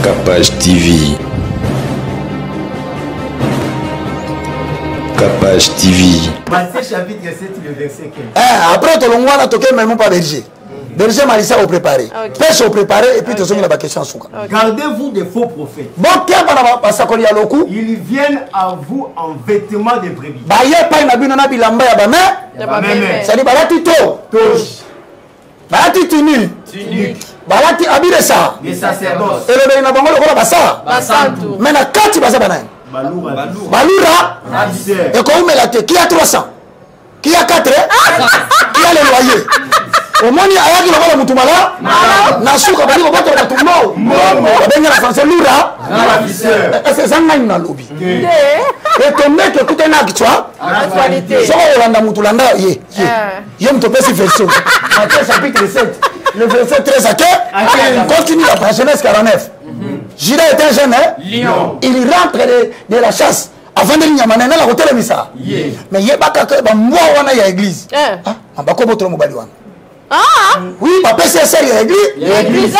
Capage TV. Capage TV. Matthieu chapitre 7, le verset 15. Après, tu l'as toqué, mais pas berger. Berger Marissa au préparé. Pêche au préparé et puis tu as la question en souka. Gardez-vous des faux prophètes. Bon, Ils viennent à vous en vêtements de brebis. C'est-à-dire, balati to. Balati tunique. Balati habile ça. Les sacerdoces. Et le na bango le basa. Basantu. Mais na kati basa banane. Balura. Et comme la te qui a 300. Qui a 4 qui a le loyer. Au moins il y a qui le mutumala. Na suka bali ko bato batumbo. Benga la français lura. C'est ça nga na lobby. Et ton mec écoute un acte toi. Actualité. So Olanda mutulanda ye. Ye mtopesi version. Matthieu chapitre 7. Le verset 13 à 15. Continue la prochaine 49. Judas est un jeune, hein? Lion. Il rentre de la chasse. Avant de venir à la hôtel Missa. Mais il y a pas que moi on a l'église. Ah, bah comment tu m'as dit? Ah. Oui, papa c'est ça l'église. L'église, ça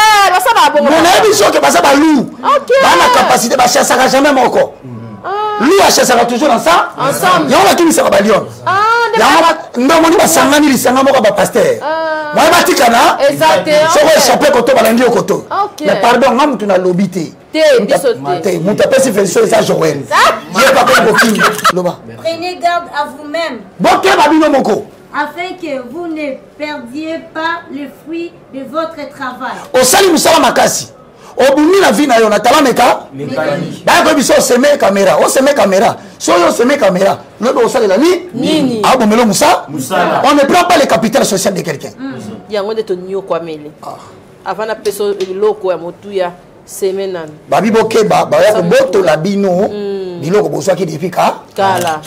va bon. Mon ami sûr que ça va loup. OK. La capacité de chasser jamais encore. Loup a chassé toujours ensemble. Il y a un qui s'est balion. Ah, non, on va s'engager les sangamo comme pasteur. Moi je kana. Exactement. Je vais échapper quand on va l'enlever au coteau. Mais pardon, moi tu n'as l'obité. Prenez garde à vous-même, afin que vous ne perdiez pas le fruit de votre travail. Obumi na vie na yo na tala meka ba ko biso seme caméra o seme caméra so yo seme caméra le do sala la ni ah bon melo musa on ne prend pas le capital social de quelqu'un yango de to nyo kwa mele avant na peso loko ya motuya semenan babi bokeba ba ya ko boto la bino biloko boswa ki depuis kala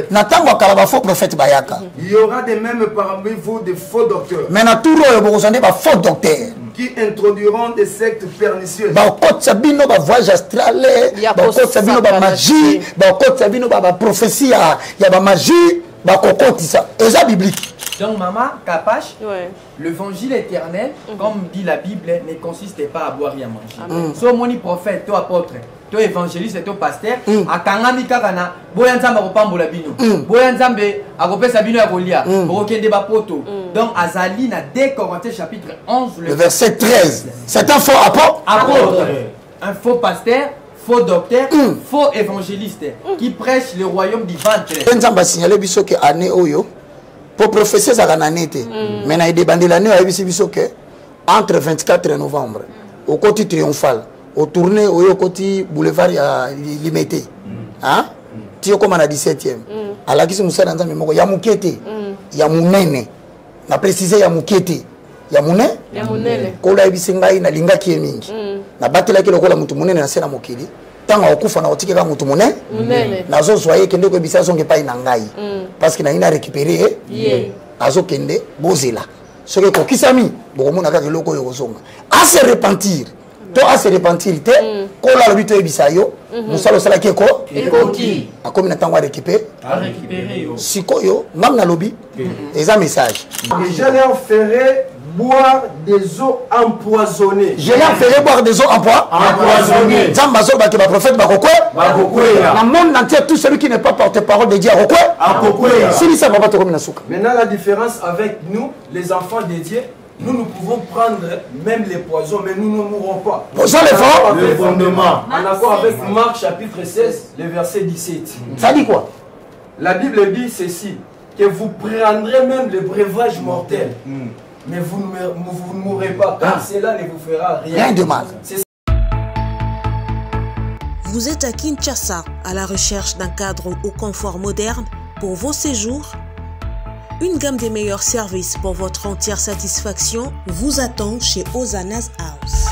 na tango kala ba faux prophète bayaka Il y aura des mêmes parmi vous des faux docteurs. mais na touro yo bokosande ba faux docteur Qui introduiront des sectes pernicieuses. bakot sabino ba voyage astral bakot sabino ba magie bakot sabino ba prophétie ya ba magie bakokoti ça eza biblique. Donc maman Capache, ouais. L'évangile éternel, comme dit la Bible, ne consiste pas à boire et à manger. So moni prophète, toi apôtre, toi évangéliste, toi pasteur, a kangami kakana, boya nzamba ko pambola bino. Boya nzambe a ko pesa bino ya kolia, ko kende ba poto. Donc azali na 2 Corinthiens chapitre 11 le verset 13. C'est un faux apôtre, un faux pasteur, faux docteur, faux évangéliste qui prêche le royaume du ventre. Nzamba signaler biso que année oyo pour professer ça année té. Mais na débandé l'année a biso que entre 24 novembre au côté triomphal au tourner au côté boulevard ya limité. Hein? Tio comme na 17e. Ala kiso musala nzambe moko ya mukete. Ya munene. Na préciser ya mukete. Ya munene. Ko la bisingai na linga ki mingi. Na batela ki lokola mutu munene na sena mokili. Tanga okufa na otike ka mutu munene. Nazo soye kende ko bisa songe pa inangai. Parce que na ina récupérer azo kende bozela. Ce que kokisami bokomona ka loko yo kozonga. À se repentir. À se repentir te ko la lobito ebisa yo musalo sala ki ko ekoki akomi na tango récupérer yo sikoyo mam na lobi eza message Et je leur ferai boire des eaux empoisonnées. Je leur ferai boire des eaux empoisonnées. Zambazo ba ke ba prophète ba kokwe na monde entier tout celui qui n'est pas porte-parole de Dieu a kokwe si ça va pas te comme na suka. Maintenant la différence avec nous les enfants de Dieu, nous pouvons prendre même les poisons, mais nous ne mourrons pas. Poison les forts. Le fondement. En accord avec Marc chapitre 16, le verset 17. Ça dit quoi? La Bible dit ceci, que vous prendrez même le breuvage mortel, mais vous ne mourrez pas, car cela ne vous fera rien de mal. Vous êtes à Kinshasa, à la recherche d'un cadre au confort moderne pour vos séjours. Une gamme des meilleurs services pour votre entière satisfaction vous attend chez Ozanas House.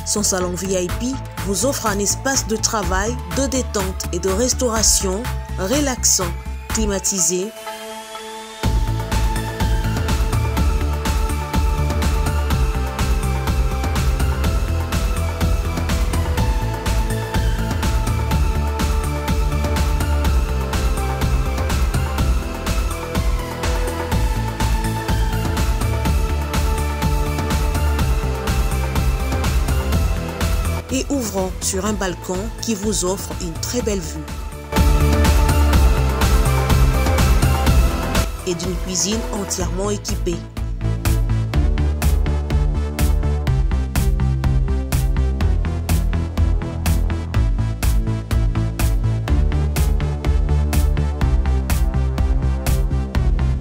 Son salon VIP vous offre un espace de travail, de détente et de restauration relaxant, climatisé, restaurant sur un balcon qui vous offre une très belle vue. Et d'une cuisine entièrement équipée.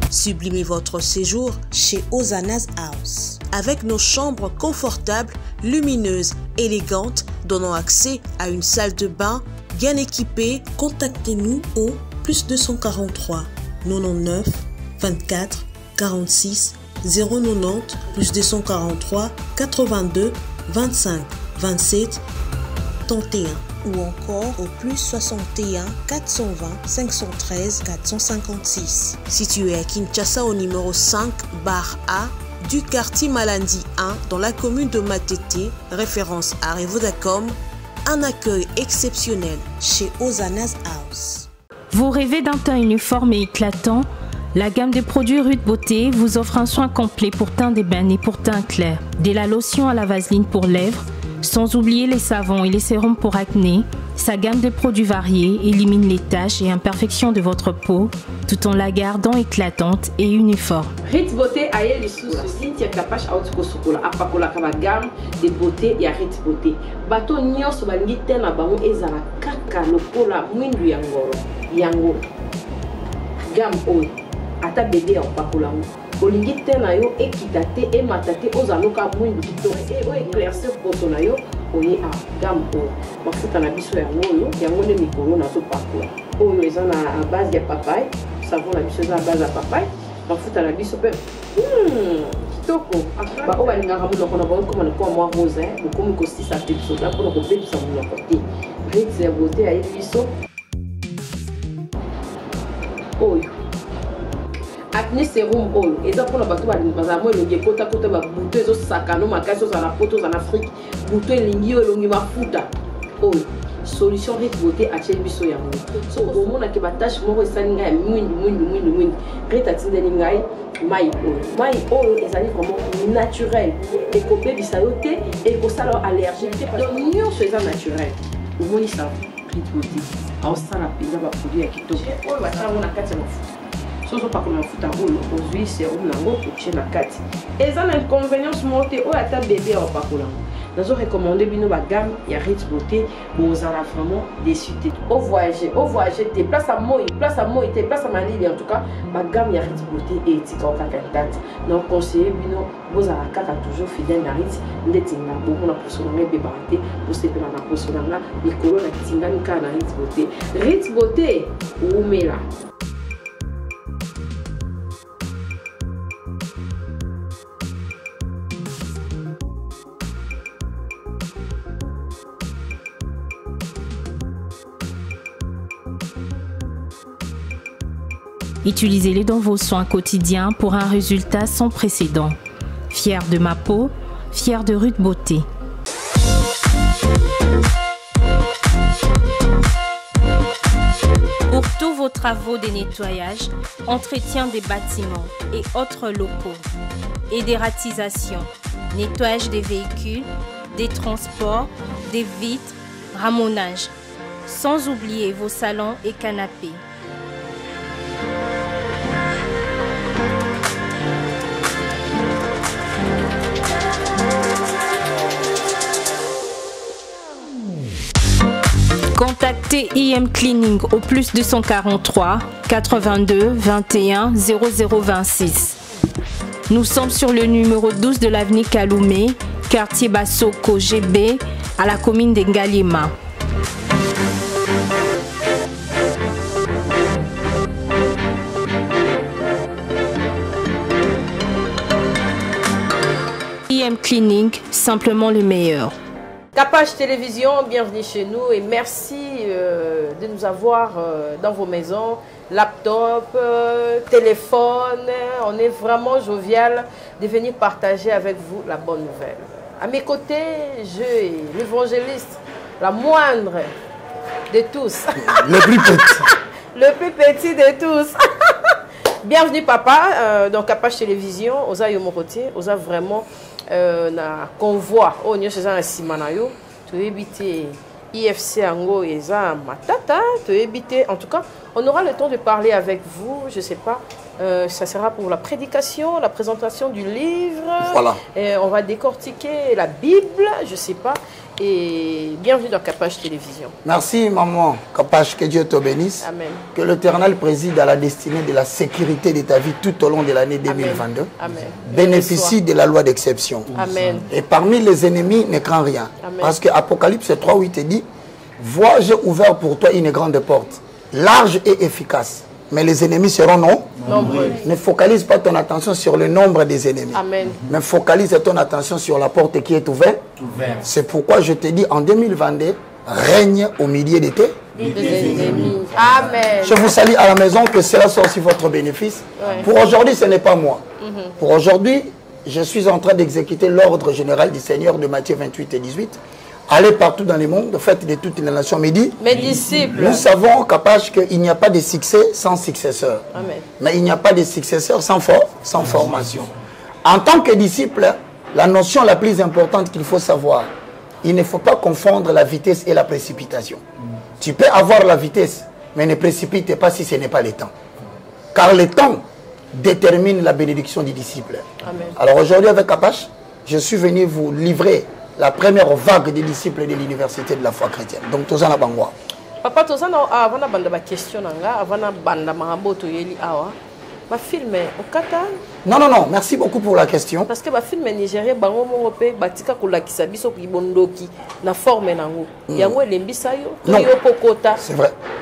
Sublimez votre séjour chez Ozanas House. Avec nos chambres confortables, lumineuses, élégantes, donnant accès à une salle de bain bien équipée, contactez-nous au +243 99 24 46 090 +243 82 25 27 31 ou encore au +61 420 513 456. Situé à Kinshasa au numéro 5 bar A du quartier Malandi 1 dans la commune de Matete, référence à Revodacom, un accueil exceptionnel chez Ozanas House. Vous rêvez d'un teint uniforme et éclatant? La gamme de produits Rude Beauté vous offre un soin complet pour teint d'ébène et pour teint clair. De la lotion à la vaseline pour lèvres, sans oublier les savons et les sérums pour acné, sa gamme de produits variés élimine les taches et imperfections de votre peau tout en la gardant éclatante et uniforme. Rit Beauté a les sous-soucis qui capache à autour de la apakola kama gamme de beauté et Rit Beauté. Bato nyos bangi tena bango ezala kaka lokola mwindu yango gamme oyo ata bébé apakola olingi tena yo ekitate e matate ozaloka mwindu kitore e o éclaircir poto na yo oye a gamme oyo mafuta na biso yango nde mikolo na topakola oyo eza na base ya papaye savon na biso eza na base ya papaye mafuta na biso mpe kitoko baoyo balingaka monoko na bango koma lokola mwa rose bokomi kosisa te biso ta mpona kobebisa monoko te Rit ya beauté ayebi biso oyo acné sérum oyo eza mpona bato bazala mo elongi ekota babuto ezosakano makasi ozala na poto ozala na afrique buto elingi oyo elongi mafuta oyo solution Rit Beauté atie biso yango so omonaki batache moko esali ngai ya mwindu Rit atindeli ngai mai oyo ezali vraiment naturel ekobebisa yo te ekosala yo allergie te donc nyonso eza naturel omoni sa Rit Beauté aosala mpenza baproduit ya kitoko oyo basalango na kati ya mafuta soso pakola mafuta oyo ozwi serum nango otie na kati eza na inconvénience moko te oyo ata bébé aopakola nazo recommandé bino ba gamme ya Rit Beauté bozala vraiment déçu te au voyager te place à moi te place à Malili en tout cas ba gamme ya Rit Beauté et etika okaka date donc conseiller bino bozala kaka toujours fidèle na Rit ndetinga beaucoup na poso na bébé barate pour sepela na poso na mikolo na tingani ka na Rit Beauté umela. Utilisez-les dans vos soins quotidiens pour un résultat sans précédent. Fier de ma peau, fier de Rude Beauté. Pour tous vos travaux de nettoyage, entretien des bâtiments et autres locaux, édératisation, nettoyage des véhicules, des transports, des vitres, ramonage, sans oublier vos salons et canapés. Contactez IM Cleaning au +243 82 21 0026. Nous sommes sur le numéro 12 de l'avenue Kaloumé, quartier Bassoko GB, à la commune de Ngalima. IM Cleaning, simplement le meilleur. Capage Télévision, bienvenue chez nous et merci de nous avoir dans vos maisons, laptop, téléphone. On est vraiment jovial de venir partager avec vous la bonne nouvelle. À mes côtés, j'ai l'évangéliste, la moindre de tous. Le plus petit. Le plus petit de tous. Bienvenue papa dans Capage Télévision. Osa Yomokoti, osa vraiment na convoi. Oh, nous sommes ici manayo. tu éviter IFC Ango et ça matata, tu éviter. En tout cas, on aura le temps de parler avec vous. Je sais pas. Ça sera pour la prédication, la présentation du livre. Voilà. Et on va décortiquer la Bible, je sais pas. Et bienvenue dans Capache Télévision. Merci maman Capache, que Dieu te bénisse. Amen. Que l'Éternel préside à la destinée de la sécurité de ta vie tout au long de l'année 2022. Amen. Bénéficie de la loi d'exception. Amen. Et parmi les ennemis, ne crains rien. Amen. Parce que Apocalypse 3:8 te dit, vois, j'ai ouvert pour toi une grande porte, large et efficace. Mais les ennemis seront nombreux. Ne focalise pas ton attention sur le nombre des ennemis. Amen. Mais focalise ton attention sur la porte qui est ouverte. C'est pourquoi je te dis, en 2022, règne au milieu de tes ennemis. Amen. Je vous salue à la maison, que cela soit aussi votre bénéfice. Ouais. Pour aujourd'hui, ce n'est pas moi. Pour aujourd'hui, je suis en train d'exécuter l'ordre général du Seigneur de Matthieu 28 et 18. Allez partout dans le monde, faites de toutes les nations mes disciples. Nous savons, Capache, qu'il n'y a pas de succès sans successeur. Amen. Mais il n'y a pas de successeur sans formation. En tant que disciple, la notion la plus importante qu'il faut savoir, il ne faut pas confondre la vitesse et la précipitation. Tu peux avoir la vitesse, mais ne précipite pas si ce n'est pas le temps. Car le temps détermine la bénédiction du disciple. Amen. Alors aujourd'hui, avec Capache, je suis venu vous livrer la première vague des disciples de l'université de la foi chrétienne. Donc, tous en a bangwa. Papa, tous en a avant de question, avant de marambo to yeli awa. Ma film au Qatar. Non, merci beaucoup pour la question. Parce que ma film nigérien bango mongope batika ko lakisa biso ki bondoki na forme nango. Yango elembisa yo to yo pokota.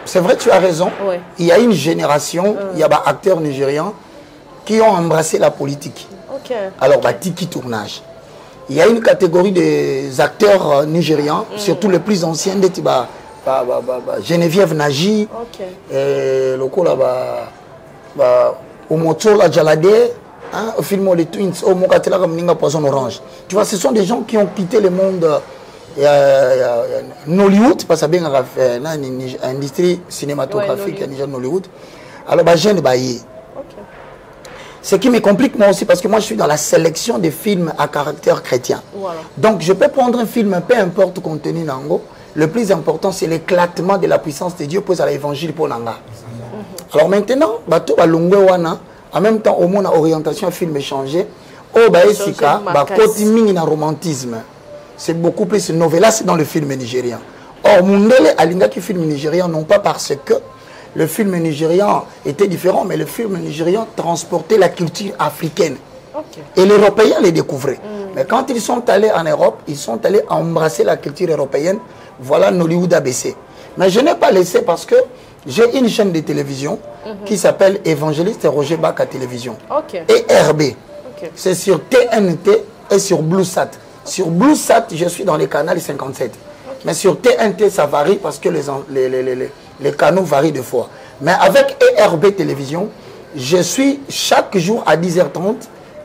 C'est vrai, tu as raison. Ouais. Il y a une génération, il y a des acteurs nigérians qui ont embrassé la politique. OK. Alors, tiki tournage. Il y a une catégorie des acteurs nigérians, surtout les plus anciens, Geneviève Naji, Omotola Jalade, au film Les Twins, au Mokatela Kamninga Poison Orange. Tu vois, ce sont des gens qui ont quitté le monde Nollywood, parce que c'est une industrie cinématographique Nollywood. Alors, jeune Baye. Ce qui me complique moi aussi, parce que moi je suis dans la sélection des films à caractère chrétien. Voilà. Donc je peux prendre un film, peu importe le contenu nango. Le plus important c'est l'éclatement de la puissance de Dieu pour l'évangile pour nanga. Alors maintenant, bato balongwe wana, en même temps au moins la orientation film est changée. Oh baesika, koti mingi na romantisme. C'est beaucoup plus novelas dans le film nigérien. Or mundele alinga ki film nigérien non pas parce que le film nigérian était différent, mais le film nigérian transportait la culture africaine. Okay. Et les Européens les découvraient. Mais quand ils sont allés en Europe, ils sont allés embrasser la culture européenne. Voilà Nollywood ABC. Mais je n'ai pas laissé parce que j'ai une chaîne de télévision qui s'appelle Évangéliste Roger Baka Télévision. Okay. Et RB. Okay. C'est sur TNT et sur BlueSat. Sur BlueSat, je suis dans les canaux 57. Okay. Mais sur TNT, ça varie parce que les canaux varient de fois. Mais avec ERB Télévision, je suis chaque jour à 10h30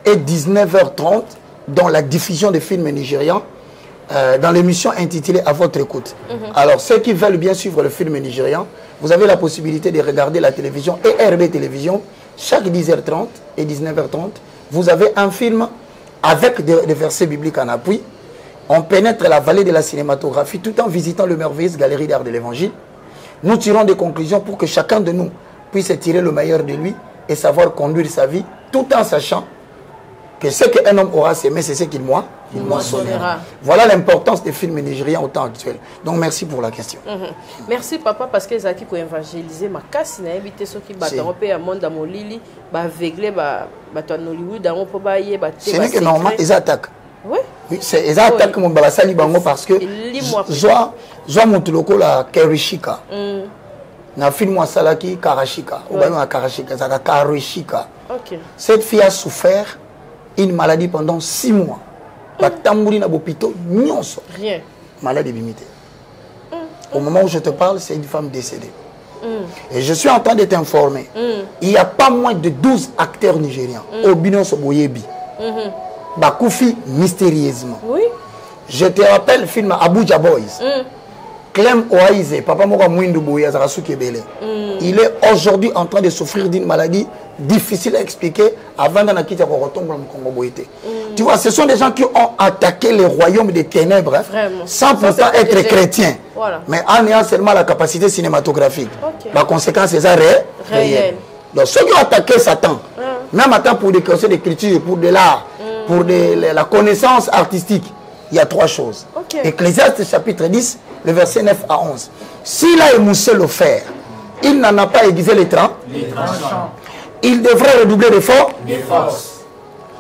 et 19h30 dans la diffusion de films nigérians, dans l'émission intitulée À votre écoute. Alors, ceux qui veulent bien suivre le film nigérian, vous avez la possibilité de regarder la télévision ERB Télévision. Chaque 10h30 et 19h30, vous avez un film avec des versets bibliques en appui. On pénètre la vallée de la cinématographie tout en visitant le merveilleuse galerie d'art de l'Évangile. Nous tirons des conclusions pour que chacun de nous puisse tirer le meilleur de lui et savoir conduire sa vie tout en sachant que ce qu'un homme aura semé, c'est ce qu'il moissonnera. Voilà l'importance des films nigériens au temps actuel. Donc merci pour la question. Merci papa parce que Zaki pour évangéliser ma casse n'a évité ceux qui battent un monde dans mon lili, aveuglé, Nollywood, dans mon pobaye, ce n'est que normal, ils attaquent. Oui. Oui, c'est ils attaquent mon balasali bango parce que Joa Moutuloko la Kerishika. Na film moi salaki Karashika. Ou bien à Karashika, ça Karishika. Cette fille a souffert une maladie pendant 6 mois. Pas tambouri na bopito nyonso. Rien. Maladie limitée. Au moment où je te parle, c'est une femme décédée. Et je suis en train de t'informer. Il n'y a pas moins de 12 acteurs nigériens. Obino Soboyebi. Bakoufi mystérieusement. Oui. Je te rappelle le film Abuja Boys. Clem Oaïze, papa Mora Mouindou Bouya Zarasukebele. Il est aujourd'hui en train de souffrir d'une maladie difficile à expliquer avant d'en quitter le Congo Boïté. Tu vois, ce sont des gens qui ont attaqué les royaumes des ténèbres sans pourtant être chrétiens. Voilà. Mais en ayant seulement la capacité cinématographique. La conséquence, c'est ça réel. Donc ceux qui ont attaqué Satan, même attends pour des questions d'écriture, pour de l'art, pour la connaissance artistique, il y a 3 choses. Ecclésiaste chapitre 10, le verset 9 à 11. S'il a émoussé le fer, il n'en a pas aiguisé les tranchants. Il devrait redoubler d'efforts.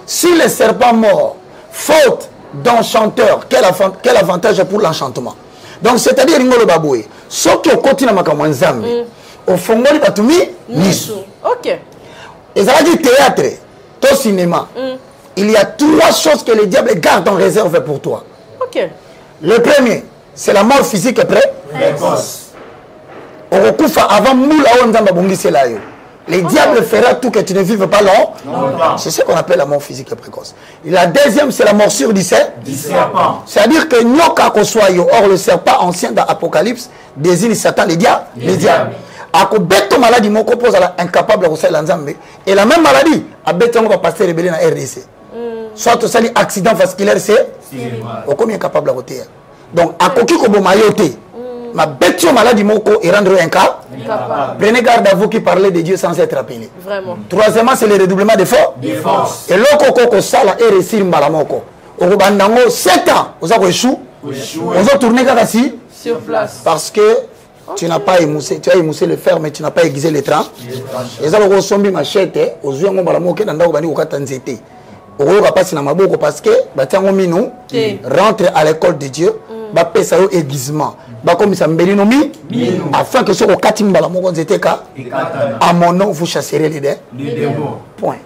Si le serpent mord, faute d'enchanteur, quel avantage pour l'enchantement? Donc c'est-à-dire Ringo le Baboué, ce qui est continue à Makamwanzambi, au fond de Batumi, Nisu. Ok. Et ça veut dire théâtre, ton cinéma. Il y a 3 choses que le diable garde en réserve pour toi. Ok. Le premier, c'est la mort physique précoce. On recouvre avant Moula Onzamba Bongiselayo. Le diable fera tout que tu ne vives pas long. C'est ce qu'on appelle la mort physique précoce. Et la deuxième, c'est la morsure du serpent. C'est-à-dire que Nyoka Koswayo, or le serpent ancien dans l'Apocalypse, désigne Satan, les diables. Ako beto maladie moko pose la incapable de la nzambe et la même maladie a beto on va passer rebelle na RDC. Soit tout ça accident vasculaire c'est au combien incapable de terre. Donc akoki ko bomayote. Ma beto maladie moko et rendre incapable. Prenez garde à vous qui parlez de Dieu sans être appelé. Vraiment. Troisièmement, c'est le redoublement des forces. Et l'oko koko sala et réussir mbala moko. Au bandango 7 ans, vous avez échoué. Vous avez tourné gadasi sur place parce que tu n'as pas émoussé, tu as émoussé le fer, mais tu n'as pas aiguisé les tranches. Et ça, on sombi machette, aux yeux, on va moquer dans le bani au katanzete. On va passer dans ma bouche parce que, rentre à l'école de Dieu, va payer ça au aiguisement. Comme ça, afin que ce soit au katim balamoko nzeteka, à mon nom, vous chasserez les démons. Point.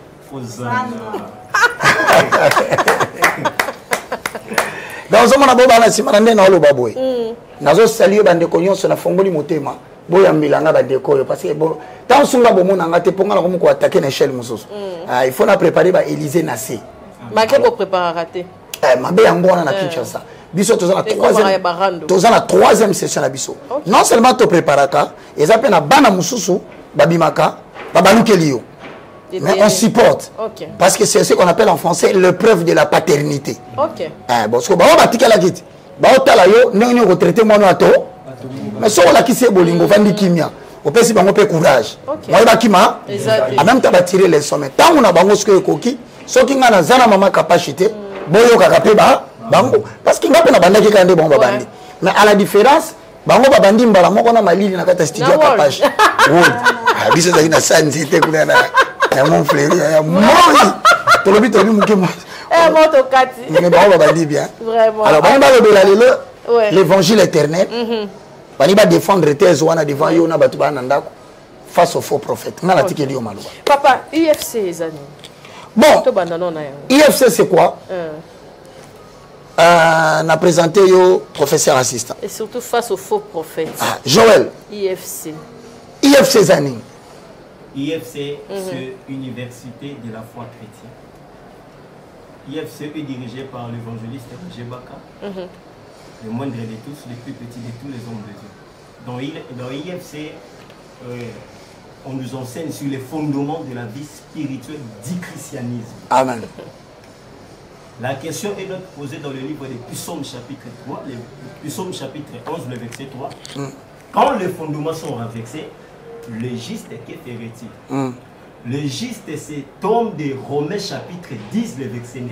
Dans ce moment, si on a un baboué. Nazo saluer bande konyo sur la fongoli motema boya milanga bande koyo parce que bon tant sunga bomo nanga te ponga ko attaquer l'échelle mususu il faut na préparer ba Élysée Nassé maké pour préparer raté mabe yango na Kinshasa biso tozana troisième session na biso non seulement to préparaka et ça pe na bana mususu babimaka babalukeliyo mais on supporte parce que c'est ce qu'on appelle en français l'épreuve de la paternité. Bon parce que ba batika la kiti baotala yo ndenge retraité moi ato mais so la ki se bolingo vandi kimia opesi bango pe courage moi ba kima en même temps ba tirer les sommets tant on a bango ce que koki soki nga na zana mama capacité boyo kaka pe ba bango parce que nga pe na bandaki kande bango bandi mais à la différence bango ba bandi mbala moko na malili na kata studio capage oui biso za ina sanzi te kuna na mon frère ya moi tolobi mukema mais bon, on va dire bien. Vraiment. Alors, on va l'évangile éternel. On va défendre thèse devant Yona Batuba face aux faux prophètes. Papa, IFC, Zani. Bon, IFC, c'est quoi? On a présenté le professeur assistant. Et surtout face aux faux prophètes. Joël. IFC. IFC, Zani. IFC, c'est Université de la foi chrétienne. IFC est dirigé par l'évangéliste Roger Baka, le moindre de tous, le plus petit de tous les hommes de Dieu. Dans IFC, on nous enseigne sur les fondements de la vie spirituelle du christianisme. Amen. La question est donc posée dans le livre des Psaumes chapitre 3, le Psaume chapitre 11, le verset 3. Quand les fondements sont renversés, le juste que ferait-il? Le juste, c'est tome de Romains chapitre 10, le verset 9.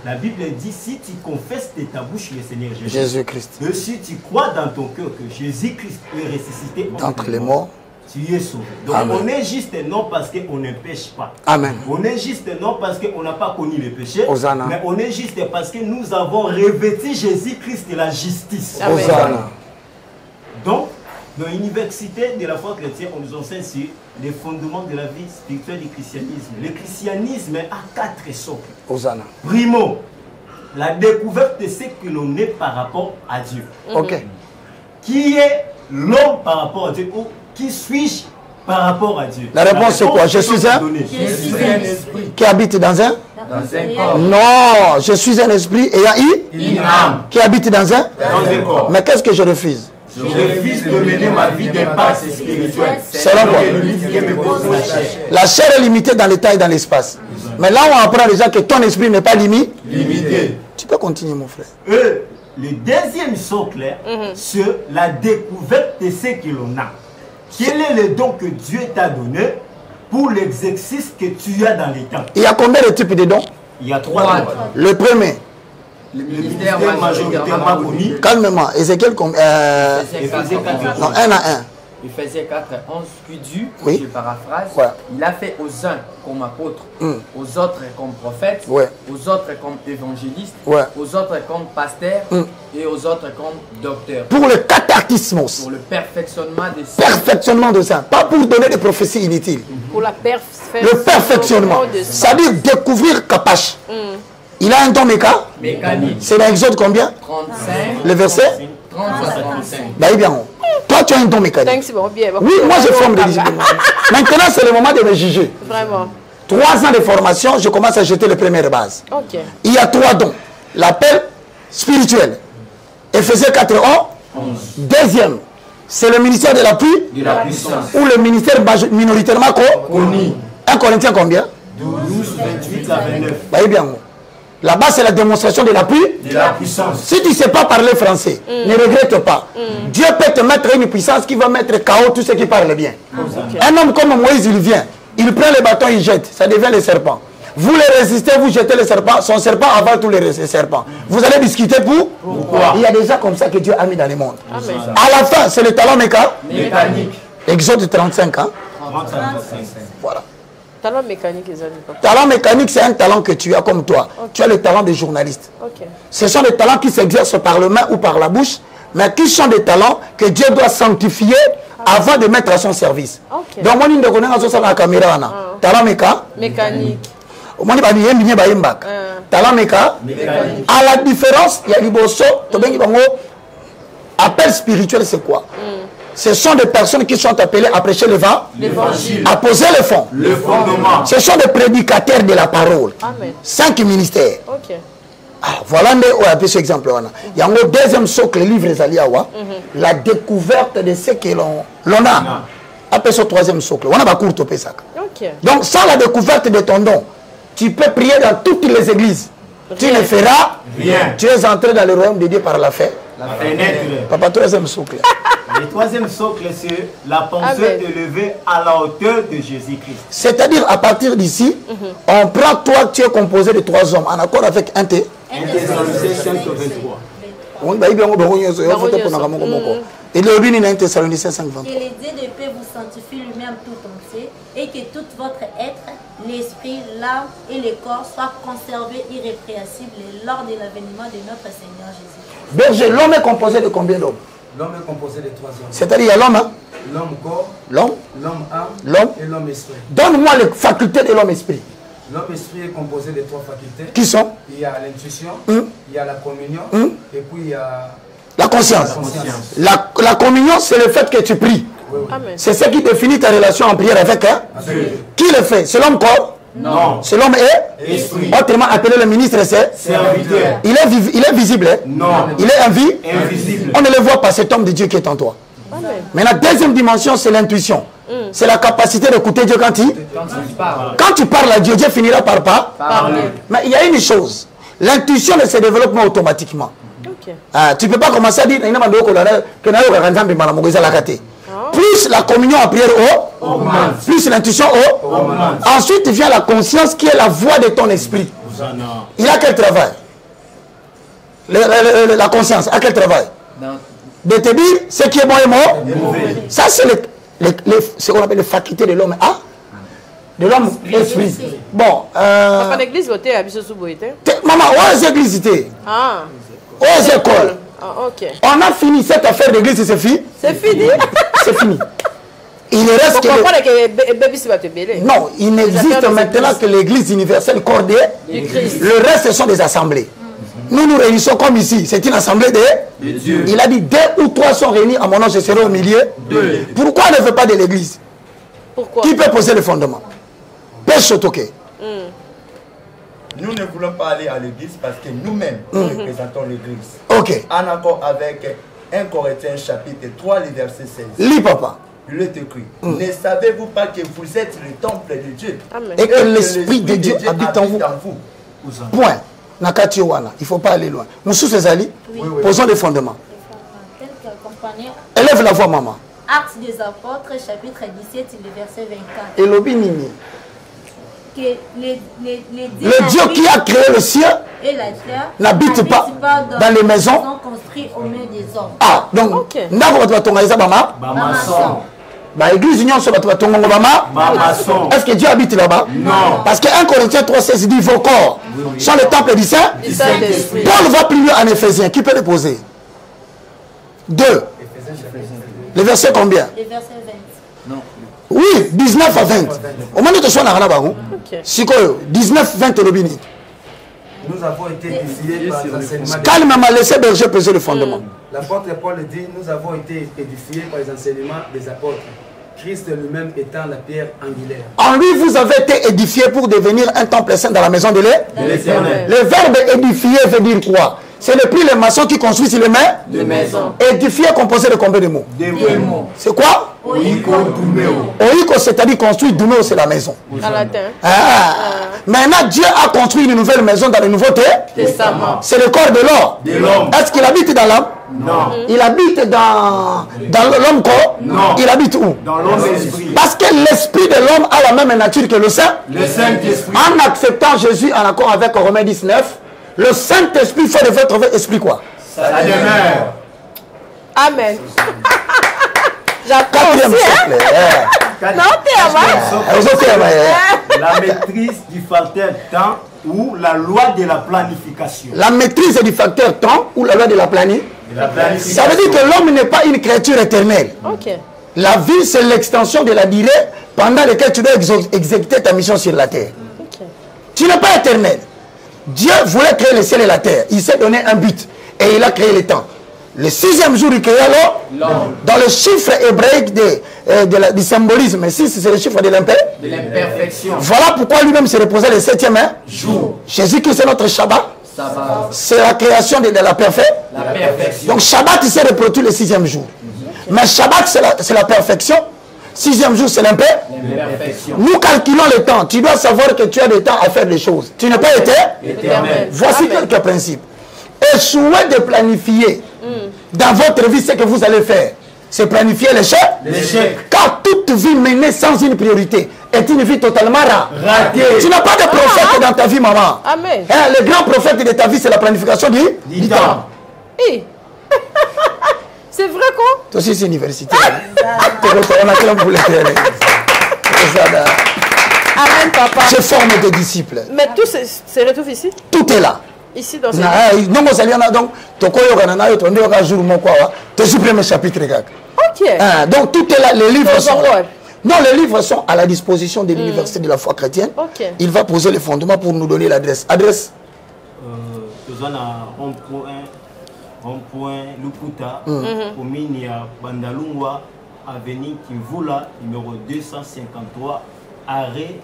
La Bible dit, si tu confesses de ta bouche le Seigneur Jésus-Christ, et si tu crois dans ton cœur que Jésus-Christ est ressuscité entre les morts, tu es sauvé. Donc on est juste non parce qu'on ne pêche pas. Amen. On est juste non parce qu'on n'a pas connu le péché. Mais on est juste parce que nous avons revêtu Jésus-Christ de la justice. Amen. Donc, dans l'université de la foi chrétienne, on nous enseigne sur les fondements de la vie spirituelle du christianisme. Le christianisme a 4 socles. Primo, la découverte de ce que l'on est par rapport à Dieu. Qui est l'homme par rapport à Dieu ou qui suis-je par rapport à Dieu? La réponse c'est quoi? Je suis un esprit qui habite dans un corps. Non, je suis un esprit ayant une âme qui habite dans un corps. Mais qu'est-ce que je refuse? Je refuse de mener ma vie d'impasse spirituelle. Selon quoi? La chair est limitée dans le temps et dans l'espace. Mais là, on apprend déjà que ton esprit n'est pas limité. Tu peux continuer, mon frère. Le deuxième socle, c'est la découverte de ce que l'on a. Quel est le don que Dieu t'a donné pour l'exercice que tu as dans les temps? Il y a combien de types de dons? Il y a 3 dons. Le premier. Le ministère majoritairement connu. Calmement. Ézéchiel, non, 1 à 1. Ephésiens 4, 11, puis Dieu, oui. je paraphrase, ouais. Il a fait aux uns comme apôtres, aux autres comme prophètes, ouais. aux autres comme évangélistes, ouais. aux autres comme pasteurs et aux autres comme docteurs. Pour le catachismos. Pour le perfectionnement des saints. Perfectionnement de saints. Pas pour donner des prophéties inutiles. Pour la le perfectionnement. C'est-à-dire découvrir Kapash. Il a un don mécanique. C'est dans Exode combien? 35. Le verset 30 à 35. Bah, bien. Toi, tu as un don mécanique. Oui, moi, je forme des disciples. Maintenant, c'est le moment de me juger. Vraiment. 3 ans de formation, je commence à jeter les premières bases. Okay. Il y a 3 dons. L'appel spirituel. Ephésiens 4, 11. Deuxième, c'est le ministère de l'appui. De la puissance. Ou le ministère minoritairement connu. 1 Corinthiens combien? 12, 28 à 29. Bah, bien. Là-bas, c'est la démonstration de l'appui. De la puissance. Si tu ne sais pas parler français, ne regrette pas. Dieu peut te mettre une puissance qui va mettre KO tous ceux qui parlent bien. Un homme comme Moïse, il vient. Il prend le bâton, il jette. Ça devient le serpent. Vous les résistez, vous jetez le serpent. Son serpent avant tous les serpents. Vous allez discuter pourquoi? Il y a des gens comme ça que Dieu a mis dans le monde. Amen. À la fin, c'est le talent mécanique. Exode 35 ans. 35. Voilà. Talent mécanique, talent mécanique, c'est un talent que tu as comme toi. Okay. Tu as le talent de journaliste. Okay. Ce sont des talents qui s'exercent par le main ou par la bouche, mais qui sont des talents que Dieu doit sanctifier avant de mettre à son service. Okay. Donc, moi, je connais la caméra. Talent mécanique. Talent mécanique. À la différence, il y a du bosso. Appel spirituel, c'est quoi? Ce sont des personnes qui sont appelées à prêcher l'évangile, à poser le fondement. Ce sont des prédicateurs de la parole. Amen. 5 ministères. Okay. Ah, voilà un exemple. Il y a un deuxième socle, le livre Zaliawa, la découverte de ce que l'on a. Après ce troisième socle, on a pas court au Pessac. Donc, sans la découverte de ton don, tu peux prier dans toutes les églises. Rien. Tu ne feras rien. Tu es entré dans le royaume de Dieu par la fête. La fenêtre. Papa, troisième socle. Le troisième socle, c'est la pensée élevée à la hauteur de Jésus-Christ. C'est-à-dire, à partir d'ici, on prend toi, tu es composé de 3 hommes, en accord avec un T. 1 Thessaloniciens 5:23. Et le Rubin est 1 Thessaloniciens 5:23. Que le Dieu de paix vous sanctifie lui-même tout entier, et que tout votre être, l'esprit, l'âme et le corps soient conservés irrépréhensibles lors de l'avènement de notre Seigneur Jésus. Berger, l'homme est composé de combien d'hommes? L'homme est composé de 3 hommes. C'est-à-dire, il y a l'homme, hein? L'homme corps, l'homme âme et l'homme esprit. Donne-moi les facultés de l'homme esprit. L'homme esprit est composé de 3 facultés. Qui sont? Il y a l'intuition, il y a la communion, et puis il y a la conscience. La communion, c'est le fait que tu pries. Oui, oui. C'est ce qui définit ta relation en prière avec qui le fait? C'est l'homme corps? Non. C'est l'homme esprit. Autrement appelé le ministre, c'est serviteur. Il est visible? Non. Il est invisible. On ne le voit pas, cet homme de Dieu qui est en toi. Amen. Mais la deuxième dimension, c'est l'intuition. C'est la capacité d'écouter Dieu quand tu parles à Dieu, Dieu finira par parler. Mais il y a une chose, l'intuition ne se développe pas automatiquement. Tu ne peux pas commencer à dire plus la communion en prière augmente, plus l'intuition augmente. Ensuite vient la conscience qui est la voix de ton esprit. Il a quel travail? La conscience a quel travail? De te dire ce qui est bon et mauvais. Ça c'est ce qu'on appelle les facultés de l'homme. De l'homme esprit. Bon. Papa l'église voté à Bissou Boité. Maman, où est l'église? Où est l'école? On a fini cette affaire d'église, c'est fini. C'est fini. C'est fini. Il ne reste que... Non, il n'existe maintenant que l'église universelle cordée. Le reste, ce sont des assemblées. Nous nous réunissons comme ici. C'est une assemblée de Dieu. Il a dit 2 ou 3 sont réunis à mon nom, je serai au milieu. Pourquoi on ne veut pas de l'église? Qui peut poser le fondement? Pêche au toqué. Nous ne voulons pas aller à l'église parce que nous-mêmes, nous représentons l'église. Ok. En accord avec 1 Corinthiens chapitre 3, le verset 16. Lis, papa. Il est écrit. Ne savez-vous pas que vous êtes le temple de Dieu? Amen. Et que l'Esprit de Dieu habite en vous. Point. Nakati wana. Il ne faut pas aller loin. Nous sous ces alliés, posons les fondements. Élève la voix, maman. Actes des apôtres, chapitre 17, le verset 24. Et l'obi nini. Que Le Dieu qui a créé le ciel et la terre n'habite pas dans les maisons construites au milieu des hommes. Ah, donc, l'église union sur est-ce que Dieu habite là-bas? Non. Parce que 1 Corinthiens 3,16 dit vos corps sont le temple du Saint. Paul va plus loin en Éphésiens. Qui peut le poser? 2. Le verset combien? Le verset 20. Non. Oui, 19 à 20. Au moment où tu sois dans la barre, 19, 20 Robini. Nous avons été édifiés par les enseignements. Calmement, laissez berger peser le fondement. L'apôtre Paul dit, nous avons été édifiés par les enseignements des apôtres. Christ lui-même étant la pierre angulaire. En lui, vous avez été édifiés pour devenir un temple saint dans la maison de l'Éternel. Le verbe édifier veut dire quoi? Ce n'est plus les maçons qui construisent les maisons. Édifier composé de combien de mots? mots. C'est quoi? Oiko, Dumeo. Oiko, c'est-à-dire construire. Dumeo, c'est la maison. Maintenant, Dieu a construit une nouvelle maison dans le Nouveau Testament. C'est le corps de l'homme. Est-ce qu'il habite dans l'homme? Non. Il habite dans l'homme corps? Non. Il habite où? Dans l'homme esprit. Parce que l'esprit de l'homme a la même nature que le Saint-Esprit. En acceptant Jésus en accord avec Romains 19, le Saint-Esprit fait de votre esprit quoi? Ça demeure. Amen. J'apprends aussi, La maîtrise du facteur temps ou la loi de la planification. La maîtrise du facteur temps ou la loi de la planification. Ça veut dire que l'homme n'est pas une créature éternelle. La vie, c'est l'extension de la durée pendant laquelle tu dois exécuter ta mission sur la terre. Tu n'es pas éternel. Dieu voulait créer le ciel et la terre. Il s'est donné un but. Et il a créé le temps. Le 6e jour, il créa l'homme. Dans le chiffre hébraïque du symbolisme, 6, c'est le chiffre de l'imperfection. Voilà pourquoi lui-même s'est reposé le 7e jour. Jésus-Christ, c'est notre Shabbat. C'est la création de la perfection. Donc Shabbat, il s'est reproduit le 6e jour. Mais Shabbat, c'est la perfection. 6e jour, c'est l'imperfection. Nous calculons le temps. Tu dois savoir que tu as le temps à faire des choses. Tu n'es pas éternel. Voici quelques principes. Échouer de planifier dans votre vie ce que vous allez faire. C'est planifier l'échec. Car toute vie menée sans une priorité est une vie totalement ratée. Tu n'as pas de prophète dans ta vie, maman. Amen. Le grand prophète de ta vie, c'est la planification du temps. C'est vrai quoi? Toi aussi, c'est université. Amen, papa. Je forme des disciples. Mais tout se retrouve ici? Tout est là. Ici dans ce donc, tu supprimes le chapitre. Donc, tout est là. Les livres sont là. Non, les livres sont à la disposition de l'université de la foi chrétienne. Il va poser les fondements pour nous donner l'adresse. Adresse rond-point Lukuta, commune ya Bandalungwa, avenue Kimvula, numéro 253, arrêt